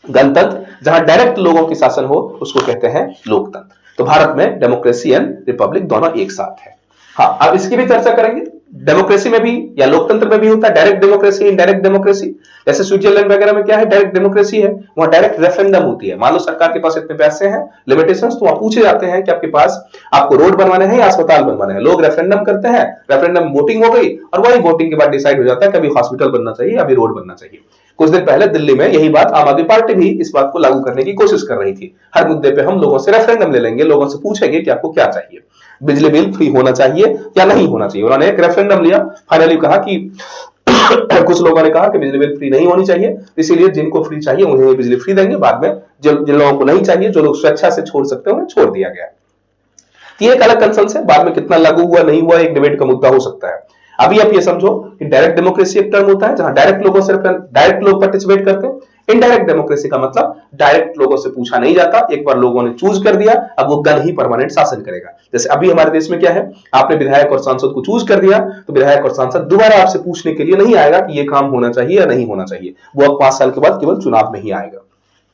गणतंत्र। जहां डायरेक्ट लोगों की शासन हो उसको कहते हैं लोकतंत्र। तो भारत में डेमोक्रेसी एंड रिपब्लिक दोनों एक साथ है। हाँ, अब इसकी भी चर्चा करेंगे। डेमोक्रेसी में भी या लोकतंत्र में भी होता है डायरेक्ट डेमोक्रेसी, इनडायरेक्ट डेमोक्रेसी। जैसे स्विट्जरलैंड वगैरह में क्या है? डायरेक्ट डेमोक्रेसी है, वहां डायरेक्ट रेफरेंडम होती है। मान लो सरकार के पास इतने पैसे हैं, लिमिटेशंस, तो वहां पूछे जाते हैं कि आपके पास, आपको रोड बनवाने हैं या अस्पताल बनवाने हैं। लोग रेफरेंडम करते हैं, रेफरेंडम वोटिंग हो गई और वही वोटिंग के बाद डिसाइड हो जाता है कभी हॉस्पिटल बनना चाहिए, अभी रोड बनना चाहिए। कुछ दिन पहले दिल्ली में यही बात आम आदमी पार्टी भी इस बात को लागू करने की कोशिश कर रही थी। हर मुद्दे पे हम लोगों से रेफरेंडम ले लेंगे, लोगों से पूछेंगे कि आपको क्या चाहिए, बिजली बिल फ्री होना चाहिए या नहीं होना चाहिए। उन्होंने एक रेफरेंडम लिया, फाइनली कहा कि कुछ लोगों ने कहा कि बिजली बिल फ्री नहीं होनी चाहिए, इसीलिए जिनको फ्री चाहिए उन्हें बिजली फ्री देंगे, बाद में जिन लोगों को नहीं चाहिए, जो लोग स्वेच्छा से छोड़ सकते हैं, उन्हें छोड़ दिया गया। ये एक अलग कंसर्न है, बाद में कितना लागू हुआ नहीं हुआ एक डिबेट का मुद्दा हो सकता है। अभी आप ये समझो कि डायरेक्ट डेमोक्रेसी एक टर्म होता है जहां डायरेक्ट लोगों से डायरेक्ट लोग पार्टिसिपेट करते हैं। इनडायरेक्ट डेमोक्रेसी का मतलब डायरेक्ट लोगों से पूछा नहीं जाता, एक बार लोगों ने चूज कर दिया, अब वो गण ही परमानेंट शासन करेगा। जैसे अभी हमारे देश में क्या है, आपने विधायक और सांसद को चूज कर दिया, तो विधायक और सांसद दोबारा आपसे पूछने के लिए नहीं आएगा कि ये काम होना चाहिए या नहीं होना चाहिए, वो अब 5 साल के बाद केवल चुनाव में ही आएगा।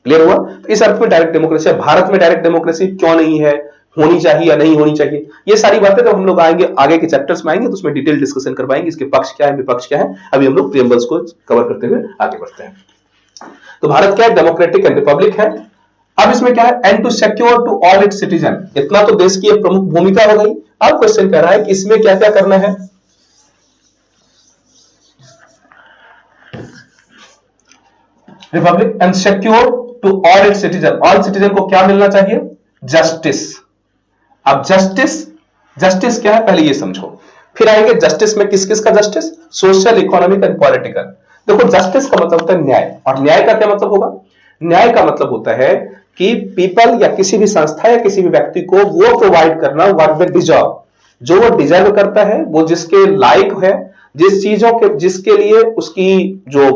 क्लियर हुआ? तो इस अर्थ में डायरेक्ट डेमोक्रेसी। भारत में डायरेक्ट डेमोक्रेसी क्यों नहीं है, होनी चाहिए या नहीं होनी चाहिए, ये सारी बातें जब हम लोग आएंगे आगे के चैप्टर्स में आएंगे तो उसमें डिटेल डिस्कशन कर पाएंगे, इसके पक्ष क्या है विपक्ष क्या है। अभी हम लोग प्रीएम्बल्स को कवर करते हुए आगे बढ़ते हैं। तो भारत क्या है, डेमोक्रेटिक एंड रिपब्लिक है। अब इसमें क्या है, and to secure to all its citizen, इतना तो देश की एक प्रमुख भूमिका हो गई। अब क्वेश्चन कह रहा है कि इसमें क्या क्या करना है। Republic and secure to all its citizen, all citizen को क्या मिलना चाहिए, जस्टिस। अब जस्टिस क्या है पहले ये समझो, फिर आएंगे जस्टिस में किस किस का justice, social, economic and political. देखो जस्टिस का मतलब होता है न्याय, और न्याय का क्या मतलब होगा, न्याय का मतलब होता है कि पीपल या किसी भी संस्था या किसी भी व्यक्ति को वो प्रोवाइड करना व्हाट दे डिजर्व, जो वो डिजर्व करता है, वो जिसके लायक है, जिस चीजों के जिसके लिए उसकी जो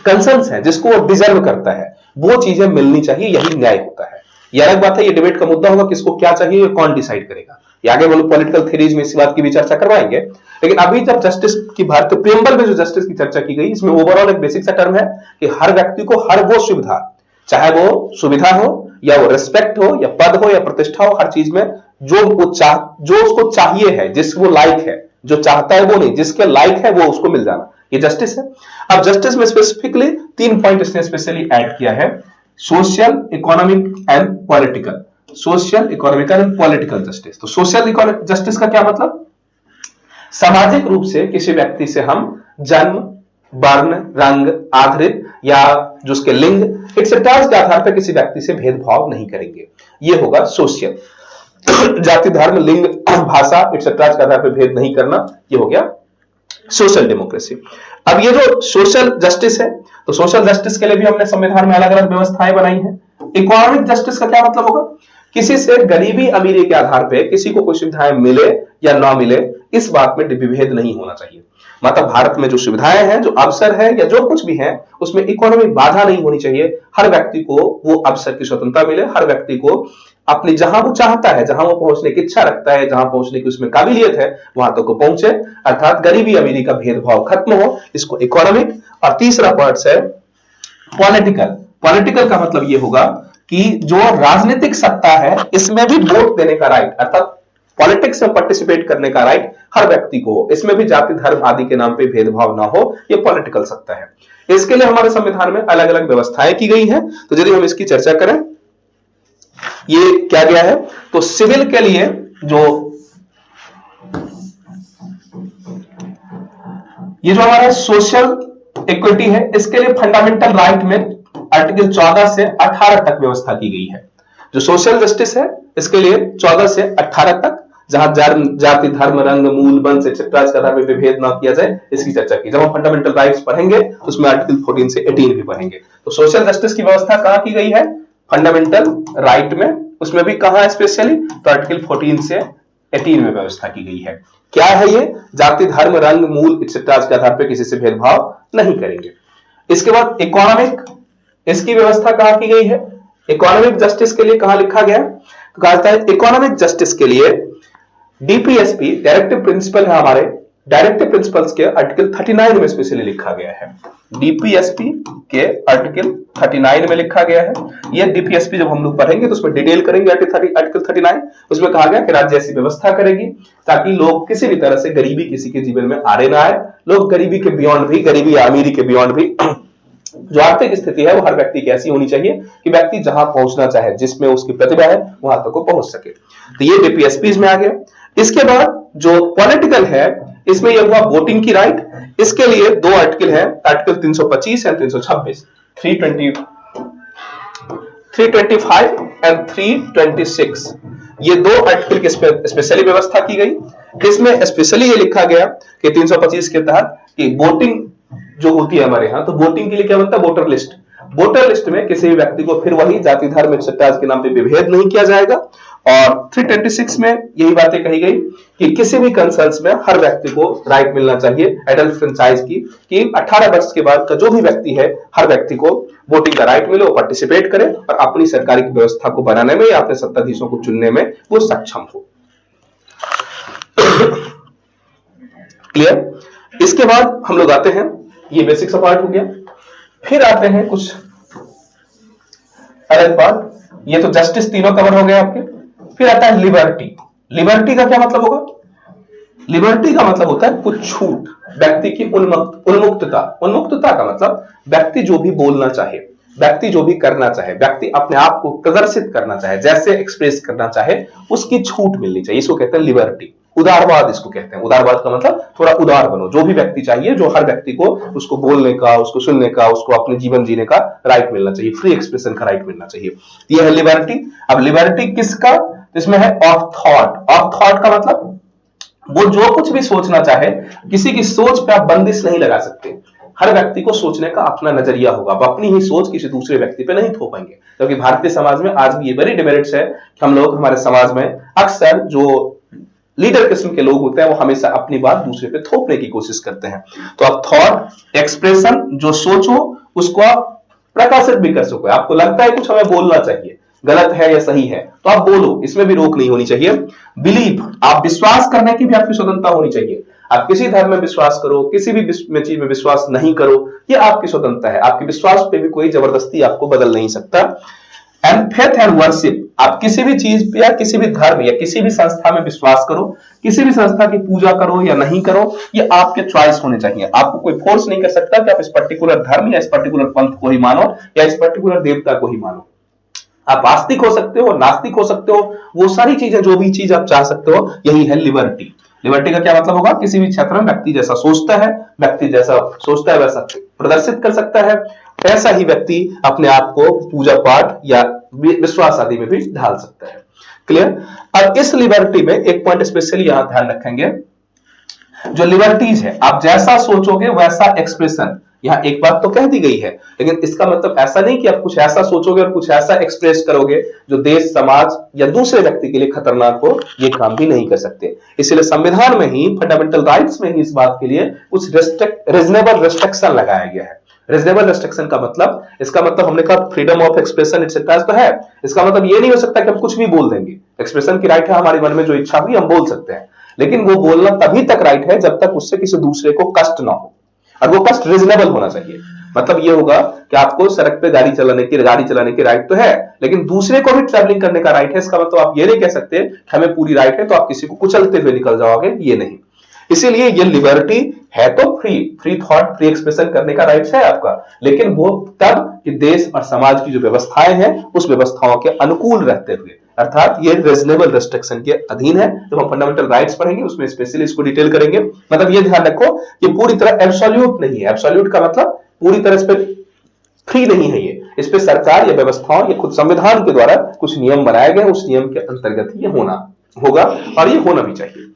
कंसर्न्स है, जिसको वो डिजर्व करता है, वो चीजें मिलनी चाहिए, यही न्याय होता है। ये अलग बात है, ये डिबेट का मुद्दा होगा किसको क्या चाहिए, कौन डिसाइड करेगा, ये आगे वो लोग पॉलिटिकल थ्योरीज में इस बात की भी चर्चा करवाएंगे। लेकिन अभी जब जस्टिस की भारतीय प्रीएम्बल में जो जस्टिस की चर्चा की गई, इसमें ओवरऑल एक बेसिक सा टर्म है कि हर व्यक्ति को हर वो सुविधा, चाहे वो सुविधा हो या वो रिस्पेक्ट हो या पद हो या प्रतिष्ठा हो, हर चीज में जो उसको चाहिए है, जिस वो लायक है, जो चाहता है वो नहीं, जिसके लायक है वो उसको मिल जाना, ये जस्टिस है। अब जस्टिस में स्पेसिफिकली 3 पॉइंट इसने स्पेशली ऐड किया है, social, economic and political. Social, economical and political justice. तो सोशल इकोनॉमिक जस्टिस का क्या मतलब, सामाजिक रूप से किसी व्यक्ति से हम जन्म, वर्ण, रंग आधारित या जो उसके लिंग एक्सेट्रा के आधार पर किसी व्यक्ति से भेदभाव नहीं करेंगे, ये होगा सोशल। जाति, धर्म, लिंग, भाषा एक्सेट्रा के आधार पर भेद नहीं करना, ये हो गया सोशल डेमोक्रेसी। अब ये जो सोशल जस्टिस है, तो सोशल जस्टिस के लिए भी हमने संविधान में अलग अलग व्यवस्थाएं बनाई हैं। इकोनॉमिक जस्टिस का क्या मतलब होगा, किसी से गरीबी अमीरी के आधार पे किसी को कोई सुविधाएं मिले या ना मिले, इस बात में विभेद नहीं होना चाहिए। मतलब भारत में जो सुविधाएं हैं, जो अवसर है या जो कुछ भी है, उसमें इकोनॉमिक बाधा नहीं होनी चाहिए। हर व्यक्ति को वो अवसर की स्वतंत्रता मिले, हर व्यक्ति को अपनी जहां वो चाहता है, जहां वो पहुंचने की इच्छा रखता है, जहां पहुंचने की उसमें काबिलियत है, वहां तक को पहुंचे, अर्थात गरीबी अमीरी का भेदभाव खत्म हो, इसको इकोनॉमिक। और तीसरा पार्ट है पॉलिटिकल। पॉलिटिकल का मतलब ये होगा कि जो राजनीतिक सत्ता है, इसमें भी वोट देने का राइट, अर्थात पॉलिटिक्स में पार्टिसिपेट करने का राइट हर व्यक्ति को हो, इसमें भी जाति, धर्म आदि के नाम पे भेदभाव ना हो, ये पॉलिटिकल सत्ता है। इसके लिए हमारे संविधान में अलग अलग व्यवस्थाएं की गई हैं। तो यदि हम इसकी चर्चा करें, ये क्या गया है, तो सिविल के लिए ये जो हमारा सोशल इक्विटी है, इसके लिए फंडामेंटल राइट में आर्टिकल 14 से 18 तक व्यवस्था की गई है। जो सोशल जस्टिस है, इसके लिए 14 से 18 तक, जहां जाति, धर्म, रंग, मूल, वंश एक्सेट्रा के आधार पर विभेद ना किया जाए, इसकी चर्चा की। जब हम फंडामेंटल राइट्स पढ़ेंगे तो उसमें आर्टिकल 14 से 18 भी पढ़ेंगे। तो सोशल जस्टिस की व्यवस्था कहां की गई है, फंडामेंटल राइट में, उसमें भी कहां स्पेशली, तो आर्टिकल 14 से 18 में व्यवस्था की गई है। क्या है ये, जाति, धर्म, रंग, मूल एक्सेट्रा के आधार पर किसी से भेदभाव नहीं करेंगे। इसके बाद इकोनॉमिक, इसकी व्यवस्था कहां की गई है, इकोनॉमिक जस्टिस के लिए कहां लिखा गया, तो कहा जाता है इकोनॉमिक जस्टिस के लिए डीपीएसपी, डायरेक्टिव प्रिंसिपल है हमारे, डायरेक्टिव प्रिंसिपल्स के आर्टिकल 39 में स्पेशली लिखा गया है। डीपीएसपी के आर्टिकल 39 में लिखा गया है। ये डीपीएसपी जब हम लोग पढ़ेंगे तो उसमें डिटेल करेंगे आर्टिकल 39। उसमें कहा गया कि राज्य ऐसी व्यवस्था करेगी ताकि लोग किसी भी तरह से गरीबी किसी के जीवन में आड़े ना आए, लोग गरीबी के बियॉन्ड भी, गरीबी या अमीरी के बियॉन्ड भी जो आर्थिक स्थिति है वो हर व्यक्ति की ऐसी होनी चाहिए कि व्यक्ति जहां पहुंचना चाहे, जिसमें उसकी प्रतिभा है, वहां तक को पहुंच सके। तो ये डीपीएसपी में आ गया। इसके बाद जो पॉलिटिकल है, इसमें यह हुआ वोटिंग की राइट। इसके लिए दो आर्टिकल है, आर्टिकल 325 एंड 326, 325 एंड 326, ये दो आर्टिकल की स्पेशली व्यवस्था की गई। इसमें स्पेशली ये लिखा गया कि 325 के तहत कि वोटिंग जो होती है हमारे यहाँ, तो वोटिंग के लिए क्या बनता है, वोटर लिस्ट। वोटर लिस्ट में किसी भी व्यक्ति को फिर वही जाति धर्म एक्सेट्रा के नाम पे विभेद नहीं किया जाएगा। और 326 में यही बातें कही गई कि किसी भी कंसर्न्स में हर व्यक्ति को राइट मिलना चाहिए एडल्ट फ्रेंचाइज की, कि 18 वर्ष के बाद का जो भी व्यक्ति है, हर व्यक्ति को वोटिंग का राइट मिले, वो पार्टिसिपेट करे और अपनी सरकारी व्यवस्था को बनाने में या अपने सत्ताधीशों को चुनने में वो सक्षम हो। क्लियर? इसके बाद हम लोग आते हैं, ये बेसिक सा पार्ट हो गया, फिर आते हैं कुछ अलग पार्ट। ये तो जस्टिस तीनों कवर हो गए आपके। फिर आता है लिबर्टी। लिबर्टी का क्या मतलब होगा? लिबर्टी का मतलब होता है कुछ छूट, व्यक्ति की उन्मुक्तता। उन्मुक्तता का मतलब व्यक्ति जो भी बोलना चाहे, व्यक्ति जो भी करना चाहे, व्यक्ति अपने आप को प्रदर्शित करना चाहे, जैसे एक्सप्रेस करना चाहे, उसकी छूट मिलनी चाहिए। इसको कहते हैं लिबर्टी। उदारवाद इसको कहते हैं। उदारवाद का मतलब थोड़ा उदार बनो, जो भी व्यक्ति चाहिए, जो हर व्यक्ति को उसको बोलने का, उसको सुनने का, उसको अपने जीवन जीने का राइट मिलना चाहिए, फ्री एक्सप्रेशन का राइट मिलना चाहिए। यह है लिबर्टी। अब लिबर्टी किसका? इसमें है ऑफ थॉट। ऑफ थॉट का मतलब वो जो कुछ भी सोचना चाहे, किसी की सोच पे आप बंदिश नहीं लगा सकते। हर व्यक्ति को सोचने का अपना नजरिया होगा, आप अपनी ही सोच किसी दूसरे व्यक्ति पे नहीं थोपेंगे। क्योंकि भारतीय समाज में आज भी ये बड़ी डिमेरिट्स है कि हम लोग, हमारे समाज में अक्सर जो लीडर किस्म के लोग होते हैं, वो हमेशा अपनी बात दूसरे पे थोपने की कोशिश करते हैं। तो आप थॉट एक्सप्रेशन, जो सोचो उसको आप प्रकाशित भी कर सको। आपको लगता है कुछ हमें बोलना चाहिए, गलत है या सही है, तो आप बोलो, इसमें भी रोक नहीं होनी चाहिए। बिलीव, आप विश्वास करने की भी आपकी स्वतंत्रता होनी चाहिए। आप किसी धर्म में विश्वास करो, किसी भी चीज में विश्वास नहीं करो, ये आपकी स्वतंत्रता है। आपके विश्वास पे भी कोई जबरदस्ती आपको बदल नहीं सकता। एंड फेथ एंड वर्शिप, आप किसी भी चीज पे या किसी भी धर्म या किसी भी संस्था में विश्वास करो, किसी भी संस्था की पूजा करो या नहीं करो, ये आपके चॉइस होने चाहिए। आपको कोई फोर्स नहीं कर सकता कि आप इस पर्टिकुलर धर्म या इस पर्टिकुलर पंथ को ही मानो या इस पर्टिकुलर देवता को ही मानो। आप आस्तिक हो सकते हो, नास्तिक हो सकते हो, वो सारी चीजें, जो भी चीज आप चाह सकते हो, यही है लिबर्टी। लिबर्टी का क्या मतलब होगा? किसी भी क्षेत्र में व्यक्ति जैसा सोचता है, व्यक्ति जैसा सोचता है वैसा प्रदर्शित कर सकता है, ऐसा ही व्यक्ति अपने आप को पूजा पाठ या विश्वास आदि में भी ढाल सकता है। क्लियर? अब इस लिबर्टी में एक पॉइंट स्पेशली यहां ध्यान रखेंगे, जो लिबर्टीज है, आप जैसा सोचोगे वैसा एक्सप्रेशन, यहां एक बात तो कह दी गई है, लेकिन इसका मतलब ऐसा नहीं कि आप कुछ ऐसा सोचोगे और कुछ ऐसा एक्सप्रेस करोगे जो देश, समाज या दूसरे व्यक्ति के लिए खतरनाक हो। ये काम भी नहीं कर सकते। इसलिए संविधान में ही, फंडामेंटल राइट्स में ही इस बात के लिए कुछ रीजनेबल रिस्ट्रिक्शन लगाया गया है। रीजनेबल रिस्ट्रिक्शन का मतलब, इसका मतलब हमने कहा फ्रीडम ऑफ एक्सप्रेशन एक्सेट्रा तो है, इसका मतलब ये नहीं हो सकता कि हम कुछ भी बोल देंगे। एक्सप्रेशन की राइट है, हमारे मन में जो इच्छा हुई हम बोल सकते हैं, लेकिन वो बोलना तभी तक राइट है जब तक उससे किसी दूसरे को कष्ट ना हो, और वो कष्ट रीजनेबल होना चाहिए। मतलब ये होगा कि आपको सड़क पे गाड़ी चलाने की राइट तो है, लेकिन दूसरे को भी ट्रैवलिंग करने का राइट है। इसका मतलब आप ये नहीं कह सकते कि हमें पूरी राइट है तो आप किसी को कुचलते हुए निकल जाओगे, ये नहीं। इसीलिए ये लिबर्टी है तो फ्री थॉट, फ्री एक्सप्रेशन करने का राइट है आपका, लेकिन वो तब कि देश और समाज की जो व्यवस्थाएं हैं उस व्यवस्थाओं के अनुकूल रहते हुए, अर्थात ये रीजनेबल रिस्ट्रिक्शन के अधीन है। जब हम फंडामेंटल राइट्स पढ़ेंगे उसमें स्पेशली इसको डिटेल करेंगे। मतलब ये ध्यान रखो कि पूरी तरह एब्सोल्यूट नहीं है। एब्सोल्यूट का मतलब पूरी तरह इस पर फ्री नहीं है ये, इस पे सरकार या व्यवस्थाओं या खुद संविधान के द्वारा कुछ नियम बनाए गए, उस नियम के अंतर्गत ये होना होगा और ये होना भी चाहिए।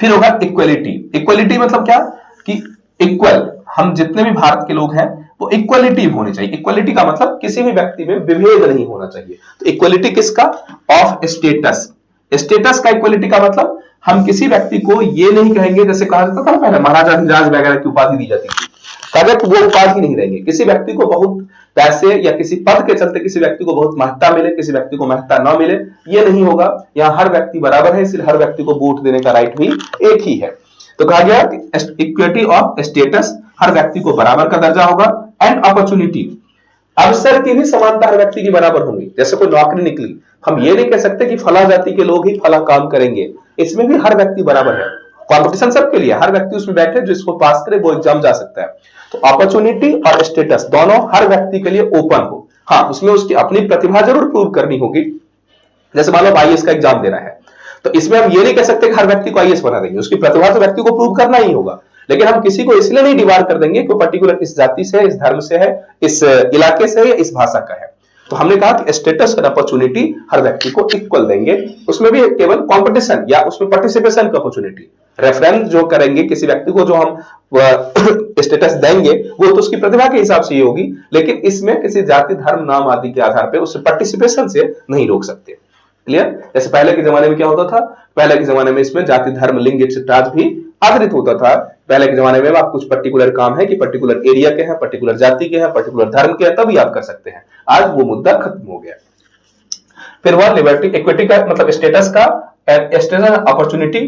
फिर होगा इक्वलिटी। इक्वलिटी मतलब क्या? कि इक्वल, हम जितने भी भारत के लोग हैं वो इक्वलिटी होनी चाहिए। इक्वलिटी का मतलब किसी भी व्यक्ति में विभेद नहीं होना चाहिए। तो इक्वलिटी किसका? Of status. स्टेटस का इक्वलिटी का मतलब हम किसी व्यक्ति को ये नहीं कहेंगे, जैसे कहा जाता था पहले महाराजा अधिराज वगैरह की उपाधि दी जाती थी, अगर वो उपाधि नहीं रहेंगे। किसी व्यक्ति को बहुत पैसे या किसी पद के चलते किसी व्यक्ति को बहुत महत्ता मिले, किसी व्यक्ति को महत्ता न मिले, ये नहीं होगा। यहाँ हर व्यक्ति बराबर है, इसलिए हर व्यक्ति को वोट देने का राइट भी एक ही है। तो कहा गया इक्विटी ऑफ स्टेटस, हर व्यक्ति को बराबर का दर्जा होगा। एंड अपॉर्चुनिटी, अवसर की भी समानता हर व्यक्ति की बराबर होगी। जैसे कोई नौकरी निकली, हम ये नहीं कह सकते कि फला जाति के लोग ही फला काम करेंगे, इसमें भी हर व्यक्ति बराबर है। कंपटीशन सबके लिए, हर व्यक्ति उसमें बैठे जो इसको पास करे वो एग्जाम जा सकता है। तो अपॉर्चुनिटी और स्टेटस दोनों हर व्यक्ति के लिए ओपन हो। हाँ, उसमें उसकी अपनी प्रतिभा जरूर प्रूव करनी होगी। जैसे मान लो आईएएस का एग्जाम देना है, तो इसमें हम ये नहीं कह सकते कि हर व्यक्ति को आईएएस बना देंगे, उसकी प्रतिभा तो व्यक्ति को प्रूव करना ही होगा, लेकिन हम किसी को इसलिए नहीं डिवार कर देंगे कि पर्टिकुलर इस जाति से है, इस धर्म से है, इस इलाके से है या इस भाषा का है। तो हमने कहा कि स्टेटस और अपॉर्चुनिटी हर व्यक्ति को इक्वल देंगे, उसमें भी केवल कंपटीशन या उसमें पार्टिसिपेशन की अपॉर्चुनिटी। रेफरेंस जो करेंगे किसी व्यक्ति को, जो हम स्टेटस देंगे वो तो उसकी प्रतिभा के हिसाब से ही होगी, लेकिन इसमें किसी जाति धर्म नाम आदि के आधार पर उसे पार्टिसिपेशन से नहीं रोक सकते। क्लियर? जैसे पहले के जमाने में क्या होता था, पहले के जमाने में इसमें जाति धर्म लिंग एक्सेट्रा भी आधारित होता था। पहले के जमाने में आप कुछ पर्टिकुलर काम है कि पर्टिकुलर एरिया के हैं, पर्टिकुलर जाति के हैं, पर्टिकुलर धर्म के हैं, तभी आप कर सकते हैं। आज वो मुद्दा खत्म हो गया। फिर वह लिबर्टी इक्विटी का मतलब स्टेटस का, status opportunity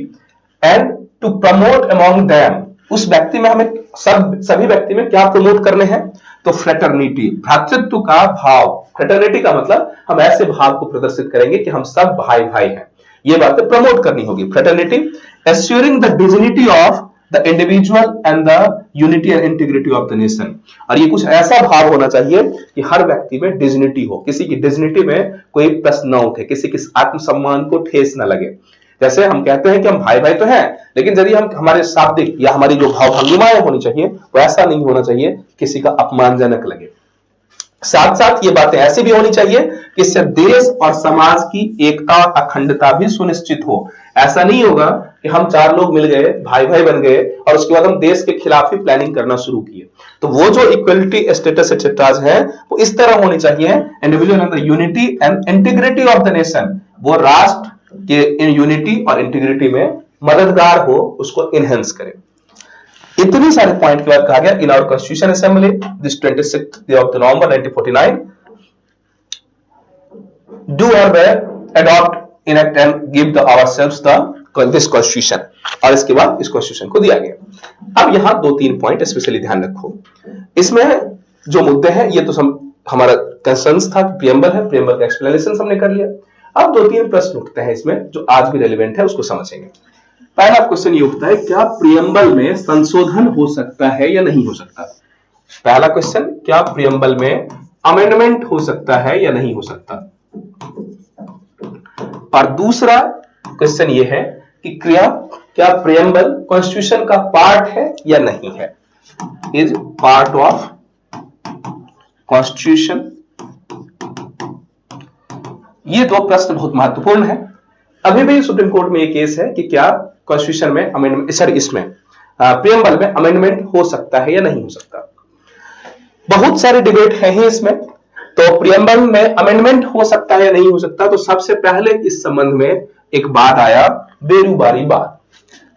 and to promote among them, उस व्यक्ति में हमें सभी व्यक्ति में क्या प्रमोट करने हैं, तो फ्रेटर्निटी, भ्रातृत्व का भाव। फ्रेटर्निटी का मतलब हम ऐसे भाव को प्रदर्शित करेंगे कि हम सब भाई भाई हैं, ये बातें प्रमोट करनी होगी। Fraternity assuring the dignity of the individual and the unity and integrity of the nation. और ये कुछ ऐसा भाव होना चाहिए कि हर व्यक्ति में डिग्निटी हो, किसी की डिग्निटी में कोई प्रश्न न उठे, किसी के आत्मसम्मान को ठेस न लगे। जैसे हम कहते हैं कि हम भाई भाई तो हैं, लेकिन यदि हम हमारे शाब्दिक या हमारी जो भाव भंगिमाएं होनी चाहिए वो ऐसा नहीं होना चाहिए किसी का अपमानजनक लगे। साथ साथ ये बातें ऐसी भी होनी चाहिए कि इससे देश और समाज की एकता और अखंडता भी सुनिश्चित हो। ऐसा नहीं होगा कि हम चार लोग मिल गए, भाई भाई बन गए और उसके बाद हम देश के खिलाफ ही प्लानिंग करना शुरू किए। तो वो जो इक्वलिटी स्टेटस एक्सेट्राज है वो इस तरह होनी चाहिए, individual and the unity and integrity of the nation, वो राष्ट्र के इन यूनिटी और इंटीग्रिटी में मददगार हो, उसको इनहेंस करे। इतनी सारे पॉइंट के बाद कहा गया in our constitution assembly this 26th of November 1949 do or adopt enact and give the ourselves the this constitution, और इसके बाद इस कॉन्स्टिट्यूशन को दिया गया। अब यहां दो तीन पॉइंट स्पेशली ध्यान रखो, इसमें जो मुद्दे हैं ये तो हमारा कंसर्न्स था, प्रियम्बल है, प्रियम्बल का एक्सप्लेनेशन हमने कर लिया। अब दो तीन प्रश्न उठते हैं इसमें जो आज भी रेलेवेंट है, उसको समझेंगे। पहला क्वेश्चन ये उठता है, क्या प्रियम्बल में संशोधन हो सकता है या नहीं हो सकता? पहला क्वेश्चन, क्या प्रियम्बल में अमेंडमेंट हो सकता है या नहीं हो सकता? और दूसरा क्वेश्चन ये है कि क्या प्रियम्बल कॉन्स्टिट्यूशन का पार्ट है या नहीं है? Is part of constitution? ये दो प्रश्न बहुत महत्वपूर्ण है। अभी भी सुप्रीम कोर्ट में ये केस है कि क्या कॉन्स्टिट्यूशन में अमेंडमेंट, सॉरी इसमें प्रियम्बल में अमेंडमेंट हो सकता है या नहीं हो सकता। बहुत सारे डिबेट है ही इसमें। तो प्रियम्बल में अमेंडमेंट हो सकता है या नहीं हो सकता, तो सबसे पहले इस संबंध में एक बात आया, बेरूबारी बात।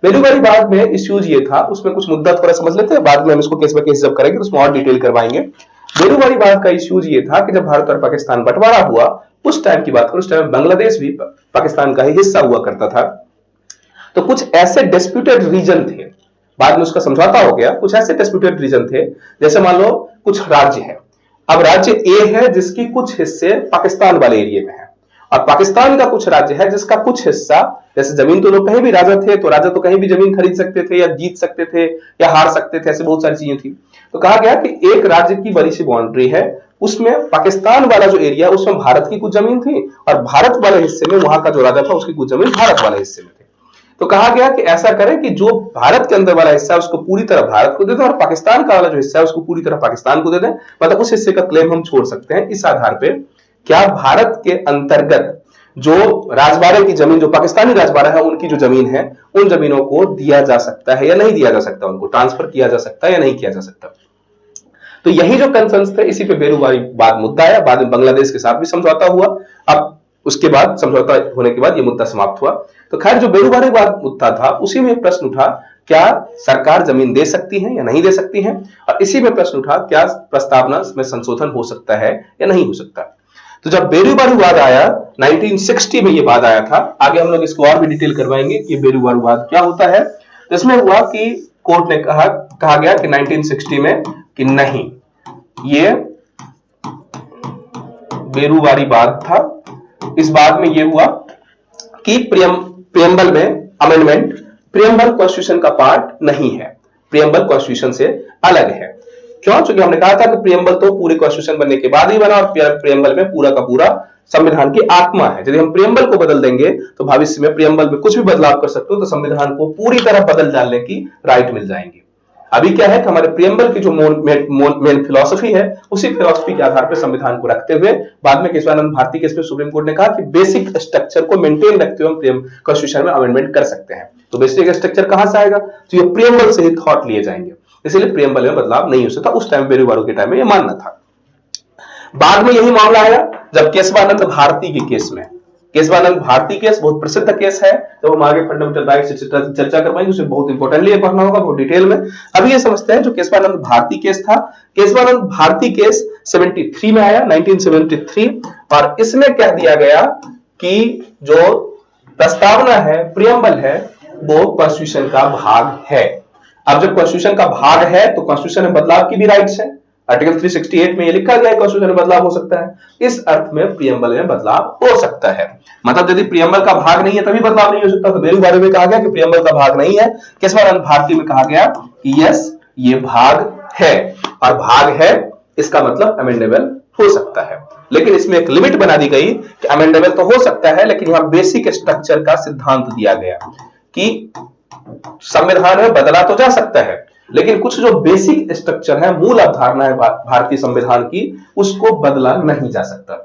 बेरूबारी बात में इश्यूज ये था, उसमें कुछ मुद्दा थोड़ा समझ लेते हैं, बाद में हम इसको केस बाय केस जब करेंगे उसमें और डिटेल करवाएंगे। बेरूबारी बात का इश्यूज ये था कि जब भारत और पाकिस्तान बंटवारा हुआ, उस टाइम की बात करूं, उस टाइम बांग्लादेश भी पाकिस्तान का ही हिस्सा हुआ करता था। तो कुछ ऐसे डिस्प्यूटेड रीजन थे, बाद में उसका समझौता हो गया, कुछ ऐसे डिस्प्यूटेड रीजन थे, जैसे मान लो कुछ राज्य है, अब राज्य ए है जिसकी कुछ हिस्से पाकिस्तान वाले एरिया में है, और पाकिस्तान का कुछ राज्य है जिसका कुछ हिस्सा, जैसे जमीन तो लोग कहीं भी राजा थे तो राजा तो कहीं भी जमीन खरीद सकते थे या जीत सकते थे या हार सकते थे, ऐसे बहुत सारी चीजें थी। तो कहा गया कि एक राज्य की बड़ी सी बाउंड्री है, उसमें पाकिस्तान वाला जो एरिया उसमें भारत की कुछ जमीन थी और भारत वाले हिस्से में वहां का जो राजा था उसकी कुछ जमीन भारत वाले हिस्से में थी। तो कहा गया कि ऐसा करें कि जो भारत के अंदर वाला हिस्सा है उसको पूरी तरह भारत को दे दें और पाकिस्तान का वाला जो हिस्सा है उसको पूरी तरह पाकिस्तान को दे दें, मतलब उस हिस्से का क्लेम हम छोड़ सकते हैं। इस आधार पर क्या भारत के अंतर्गत जो राजबाड़े की जमीन, जो पाकिस्तानी राजबाड़ा है उनकी जो जमीन है, उन जमीनों को दिया जा सकता है या नहीं दिया जा सकता, उनको ट्रांसफर किया जा सकता है या नहीं किया जा सकता। तो यही जो कंसर्न्स थे, इसी पे बेरूबारी बात मुद्दा आया। बाद में बांग्लादेश के साथ भी समझौता हुआ, अब उसके बाद समझौता होने के बाद ये मुद्दा समाप्त हुआ। तो खैर जो बेरूबारी बात मुद्दा था उसी में प्रश्न उठा, क्या सरकार जमीन दे सकती है या नहीं दे सकती है, और इसी में प्रश्न उठा क्या प्रस्तावना में संशोधन हो सकता है या नहीं हो सकता। तो जब बेरूबारी वाद आया 1960 में, ये वाद आया था, आगे हम लोग इसको और भी डिटेल करवाएंगे कि बेरूबारी वाद क्या होता है। इसमें हुआ कि कोर्ट ने कहा गया कि 1960 में कि नहीं, ये बेरूबारी वाद था। इस बात में यह हुआ कि प्रियम्बल में अमेंडमेंट, प्रियम्बल कॉन्स्टिट्यूशन का पार्ट नहीं है, प्रियम्बल कॉन्स्टिट्यूशन से अलग है। क्यों? क्योंकि हमने कहा था कि प्रियम्बल तो पूरे कॉन्स्टिट्यूशन बनने के बाद ही बना, और प्रियम्बल में पूरा का पूरा संविधान की आत्मा है। यदि हम प्रियम्बल को बदल देंगे तो भविष्य में प्रियम्बल में कुछ भी बदलाव कर सकते हो, तो संविधान को पूरी तरह बदल डालने की राइट मिल जाएंगी। अभी क्या है कि हमारे प्रियम्बल की जो मेन फिलॉसफी है, उसी फिलॉसफी के आधार पर संविधान को रखते हुए बाद में केशवानंद भारती केस में सुप्रीम कोर्ट ने कहा कि बेसिक स्ट्रक्चर को मेंटेन रखते हुए हम कॉन्स्टिट्यूशन में अमेंडमेंट कर सकते हैं। तो बेसिक स्ट्रक्चर कहां से आएगा? तो ये प्रियम्बल से ही थॉट लिए जाएंगे, इसलिए प्रियम्बल में बदलाव नहीं हो सकता। उस टाइम बेरीवाल के टाइम में ये मानना था। बाद में यही मामला आया जब केशवानंद भारती के केस में, केशवानंद भारती केस बहुत प्रसिद्ध केस है, जब हम आगे फंडामेंटल राइट से चर्चा कर पाएंगे, उसे बहुत इंपॉर्टेंटली पढ़ना होगा बहुत डिटेल में। अभी ये समझते हैं जो केशवानंद भारती केस था। केशवानंद भारती केस 73 में आया, 1973, और इसमें कह दिया गया कि जो प्रस्तावना है, प्रियम्बल है, वो कॉन्स्टिट्यूशन का भाग है। अब जब कॉन्स्टिट्यूशन का भाग है तो कॉन्स्टिट्यूशन में बदलाव की भी राइट्स है। आर्टिकल 368 में ये लिखा गया है कॉन्स्टिट्यूशन में बदलाव हो सकता है, इस अर्थ में प्रियम्बल में बदलाव हो सकता है। मतलब यदि प्रियम्बल का भाग नहीं है तभी बदलाव नहीं हो सकता। तो मेरे बारे में कहा गया कि प्रियम्बल का भाग नहीं है, केशवानंद भारती में कहा गया कि यस ये भाग है, और भाग है इसका मतलब अमेंडेबल हो सकता है। लेकिन इसमें एक लिमिट बना दी गई कि अमेंडेबल तो हो सकता है, लेकिन यहां बेसिक स्ट्रक्चर का सिद्धांत दिया गया कि संविधान में बदला तो जा सकता है, लेकिन कुछ जो बेसिक स्ट्रक्चर है, मूल अवधारणा है भारतीय संविधान की, उसको बदला नहीं जा सकता।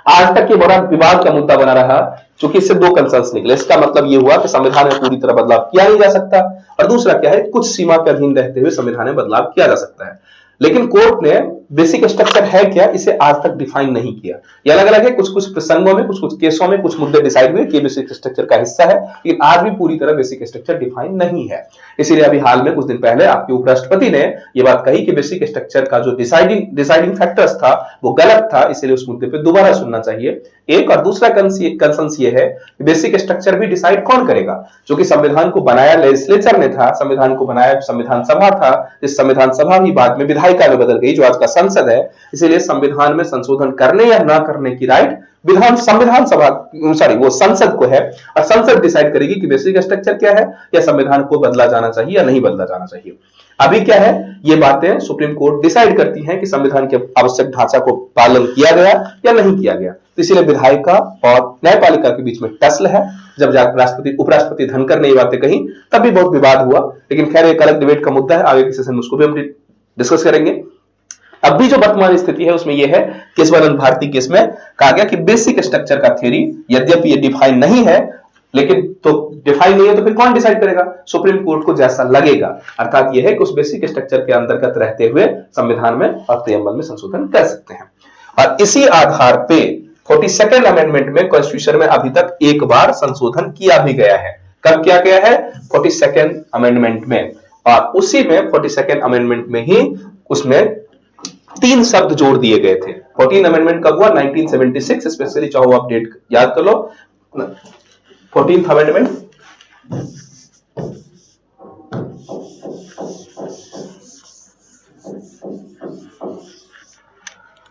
आज तक ये बड़ा विवाद का मुद्दा बना रहा, क्योंकि इससे दो कंसर्न्स निकले। इसका मतलब ये हुआ कि संविधान में पूरी तरह बदलाव किया नहीं जा सकता, और दूसरा क्या है, कुछ सीमा के अधीन रहते हुए संविधान में बदलाव किया जा सकता है। लेकिन कोर्ट ने बेसिक स्ट्रक्चर है क्या, इसे आज तक डिफाइन नहीं किया। ये अलग अलग है, कुछ कुछ प्रसंगों में, कुछ कुछ केसों में कुछ मुद्दे डिसाइड हुए कि बेसिक स्ट्रक्चर का हिस्सा है, लेकिन आज भी पूरी तरह बेसिक स्ट्रक्चर डिफाइन नहीं है। इसीलिए अभी हाल में कुछ दिन पहले आपके उपराष्ट्रपति ने यह बात कही कि बेसिक स्ट्रक्चर का जो डिसाइडिंग फैक्टर्स था वो गलत था, इसलिए उस मुद्दे पर दोबारा सुनना चाहिए। एक, और दूसरा कंसर्न ये है कि बेसिक स्ट्रक्चर भी डिसाइड कौन करेगा? जो कि संविधान को बनाया लेजिस्लेचर ने था, संविधान को बनाया संविधान सभा था, इस संविधान सभा भी बाद में विधायिका में बदल गई जो आज का संसद है। इसलिए संविधान में संशोधन करने या ना करने की राइट संविधान सभा वो संसद को है, और संसद डिसाइड करेगी कि बेसिक स्ट्रक्चर क्या है, या संविधान को बदला जाना चाहिए या नहीं बदला जाना चाहिए। अभी क्या है, ये बातें सुप्रीम कोर्ट डिसाइड करती है कि संविधान के आवश्यक ढांचा को पालन किया गया या नहीं किया गया। तो इसीलिए विधायिका और न्यायपालिका के बीच में टसल है। जब राष्ट्रपति उपराष्ट्रपति धनखड़ ने ये बातें कही तब भी बहुत विवाद हुआ, लेकिन खैर एक अलग डिबेट का मुद्दा है, आगे के सेशन में उसको भी हम डिस्कस करेंगे। अब भी जो वर्तमान स्थिति है उसमें यह है, केशवानंद भारती केस में कहा गया कि बेसिक स्ट्रक्चर का थ्योरी यद्यपि ये डिफाइन नहीं है, लेकिन तो डिफाइन नहीं है तो फिर कौन डिसाइड करेगा? सुप्रीम कोर्ट को जैसा लगेगा। अर्थात यह है कि उस बेसिक स्ट्रक्चर के अंतर्गत रहते हुए संविधान में और प्रियम्बल में संशोधन कर सकते हैं। और इसी आधार पे 42nd अमेंडमेंट में कॉन्स्टिट्यूशन में अभी तक एक बार संशोधन किया भी गया है। कब किया गया है? 42nd अमेंडमेंट में। और उसी में 42nd अमेंडमेंट में ही उसमें 3 शब्द जोड़ दिए गए थे। 14 अमेंडमेंट कब हुआ? 1976, स्पेशली चाहो आप डेट याद कर लो। 14th amendment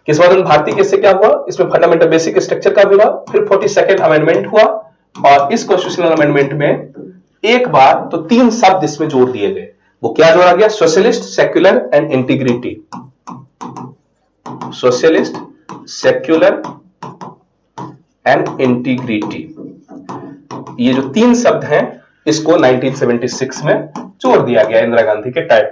Kesavananda Bharati case से क्या हुआ? इसमें फंडामेंटल बेसिक स्ट्रक्चर का भी हुआ, फिर 42nd अमेंडमेंट हुआ, और इस कॉन्स्टिट्यूशनल अमेंडमेंट में एक बार तो 3 शब्द इसमें जोड़ दिए गए। वो क्या जोड़ा गया? Socialist, secular and integrity. Socialist, secular and integrity, ये जो 3 शब्द हैं इसको 1976 में जोड़ दिया गया इंदिरा गांधी के टाइम।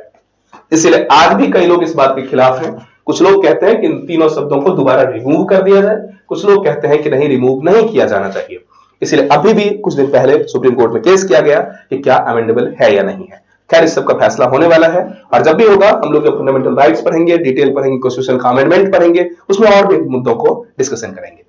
इसलिए आज भी कई लोग इस बात के खिलाफ हैं। कुछ लोग कहते हैं कि इन तीनों शब्दों को दोबारा रिमूव कर दिया जाए, कुछ लोग कहते हैं कि नहीं, रिमूव नहीं किया जाना चाहिए। इसलिए अभी भी कुछ दिन पहले सुप्रीम कोर्ट में केस किया गया कि क्या अमेंडेबल है या नहीं है। खैर इस सब का फैसला होने वाला है, और जब भी होगा हम लोग फंडामेंटल राइट्स पढ़ेंगे, डिटेल पढ़ेंगे, कॉन्स्टिट्यूशन का अमेंडमेंट पढ़ेंगे, उसमें और भी मुद्दों को डिस्कशन करेंगे।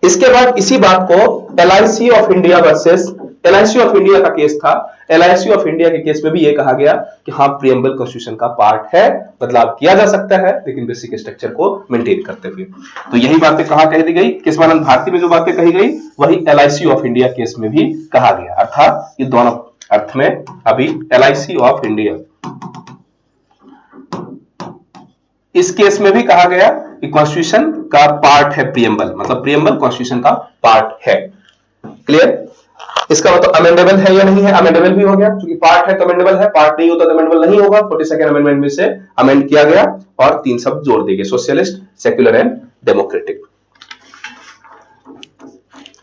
इसके बाद इसी बात को LIC of India versus LIC of India का केस था। LIC ऑफ इंडिया के केस में भी यह कहा गया कि हाँ, प्रियम्बल कॉन्स्टिट्यूशन का पार्ट है, बदलाव किया जा सकता है, लेकिन बेसिक स्ट्रक्चर को मेंटेन करते हुए। तो यही बातें कहां कह दी गई? केशवानंद भारती में जो बातें कही गई वही LIC ऑफ इंडिया केस में भी कहा गया। अर्थात ये दोनों अर्थ में अभी LIC ऑफ इंडिया, इस केस में भी कहा गया कि कॉन्स्टिट्यूशन का पार्ट है प्रियम्बल, मतलब प्रियम्बल कॉन्स्टिट्यूशन का पार्ट है। क्लियर? इसका मतलब अमेंडेबल है या नहीं है, अमेंडेबल भी हो गया, क्योंकि पार्ट है तो अमेंडेबल है, पार्ट नहीं होता तो अमेंडेबल नहीं होगा। 42nd अमेंडमेंट में से अमेंड किया गया और 3 शब्द जोड़ दिए गए, सोशलिस्ट, सेक्युलर एंड डेमोक्रेटिक।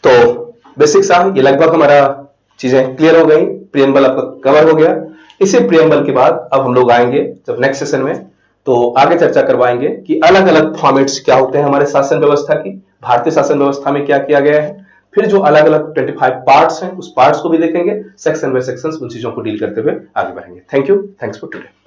तो बेसिक सा ये लगभग हमारा चीजें क्लियर हो गई, प्रियम्बल आपका कवर हो गया। इसी प्रियम्बल के बाद अब हम लोग आएंगे जब नेक्स्ट सेशन में, तो आगे चर्चा करवाएंगे कि अलग अलग फॉर्मेट्स क्या होते हैं हमारे शासन व्यवस्था की, भारतीय शासन व्यवस्था में क्या किया गया है। फिर जो अलग अलग 25 पार्ट्स हैं उस पार्ट्स को भी देखेंगे, सेक्शन बाय सेक्शन उन चीजों को डील करते हुए आगे बढ़ेंगे। Thank you, thanks for today.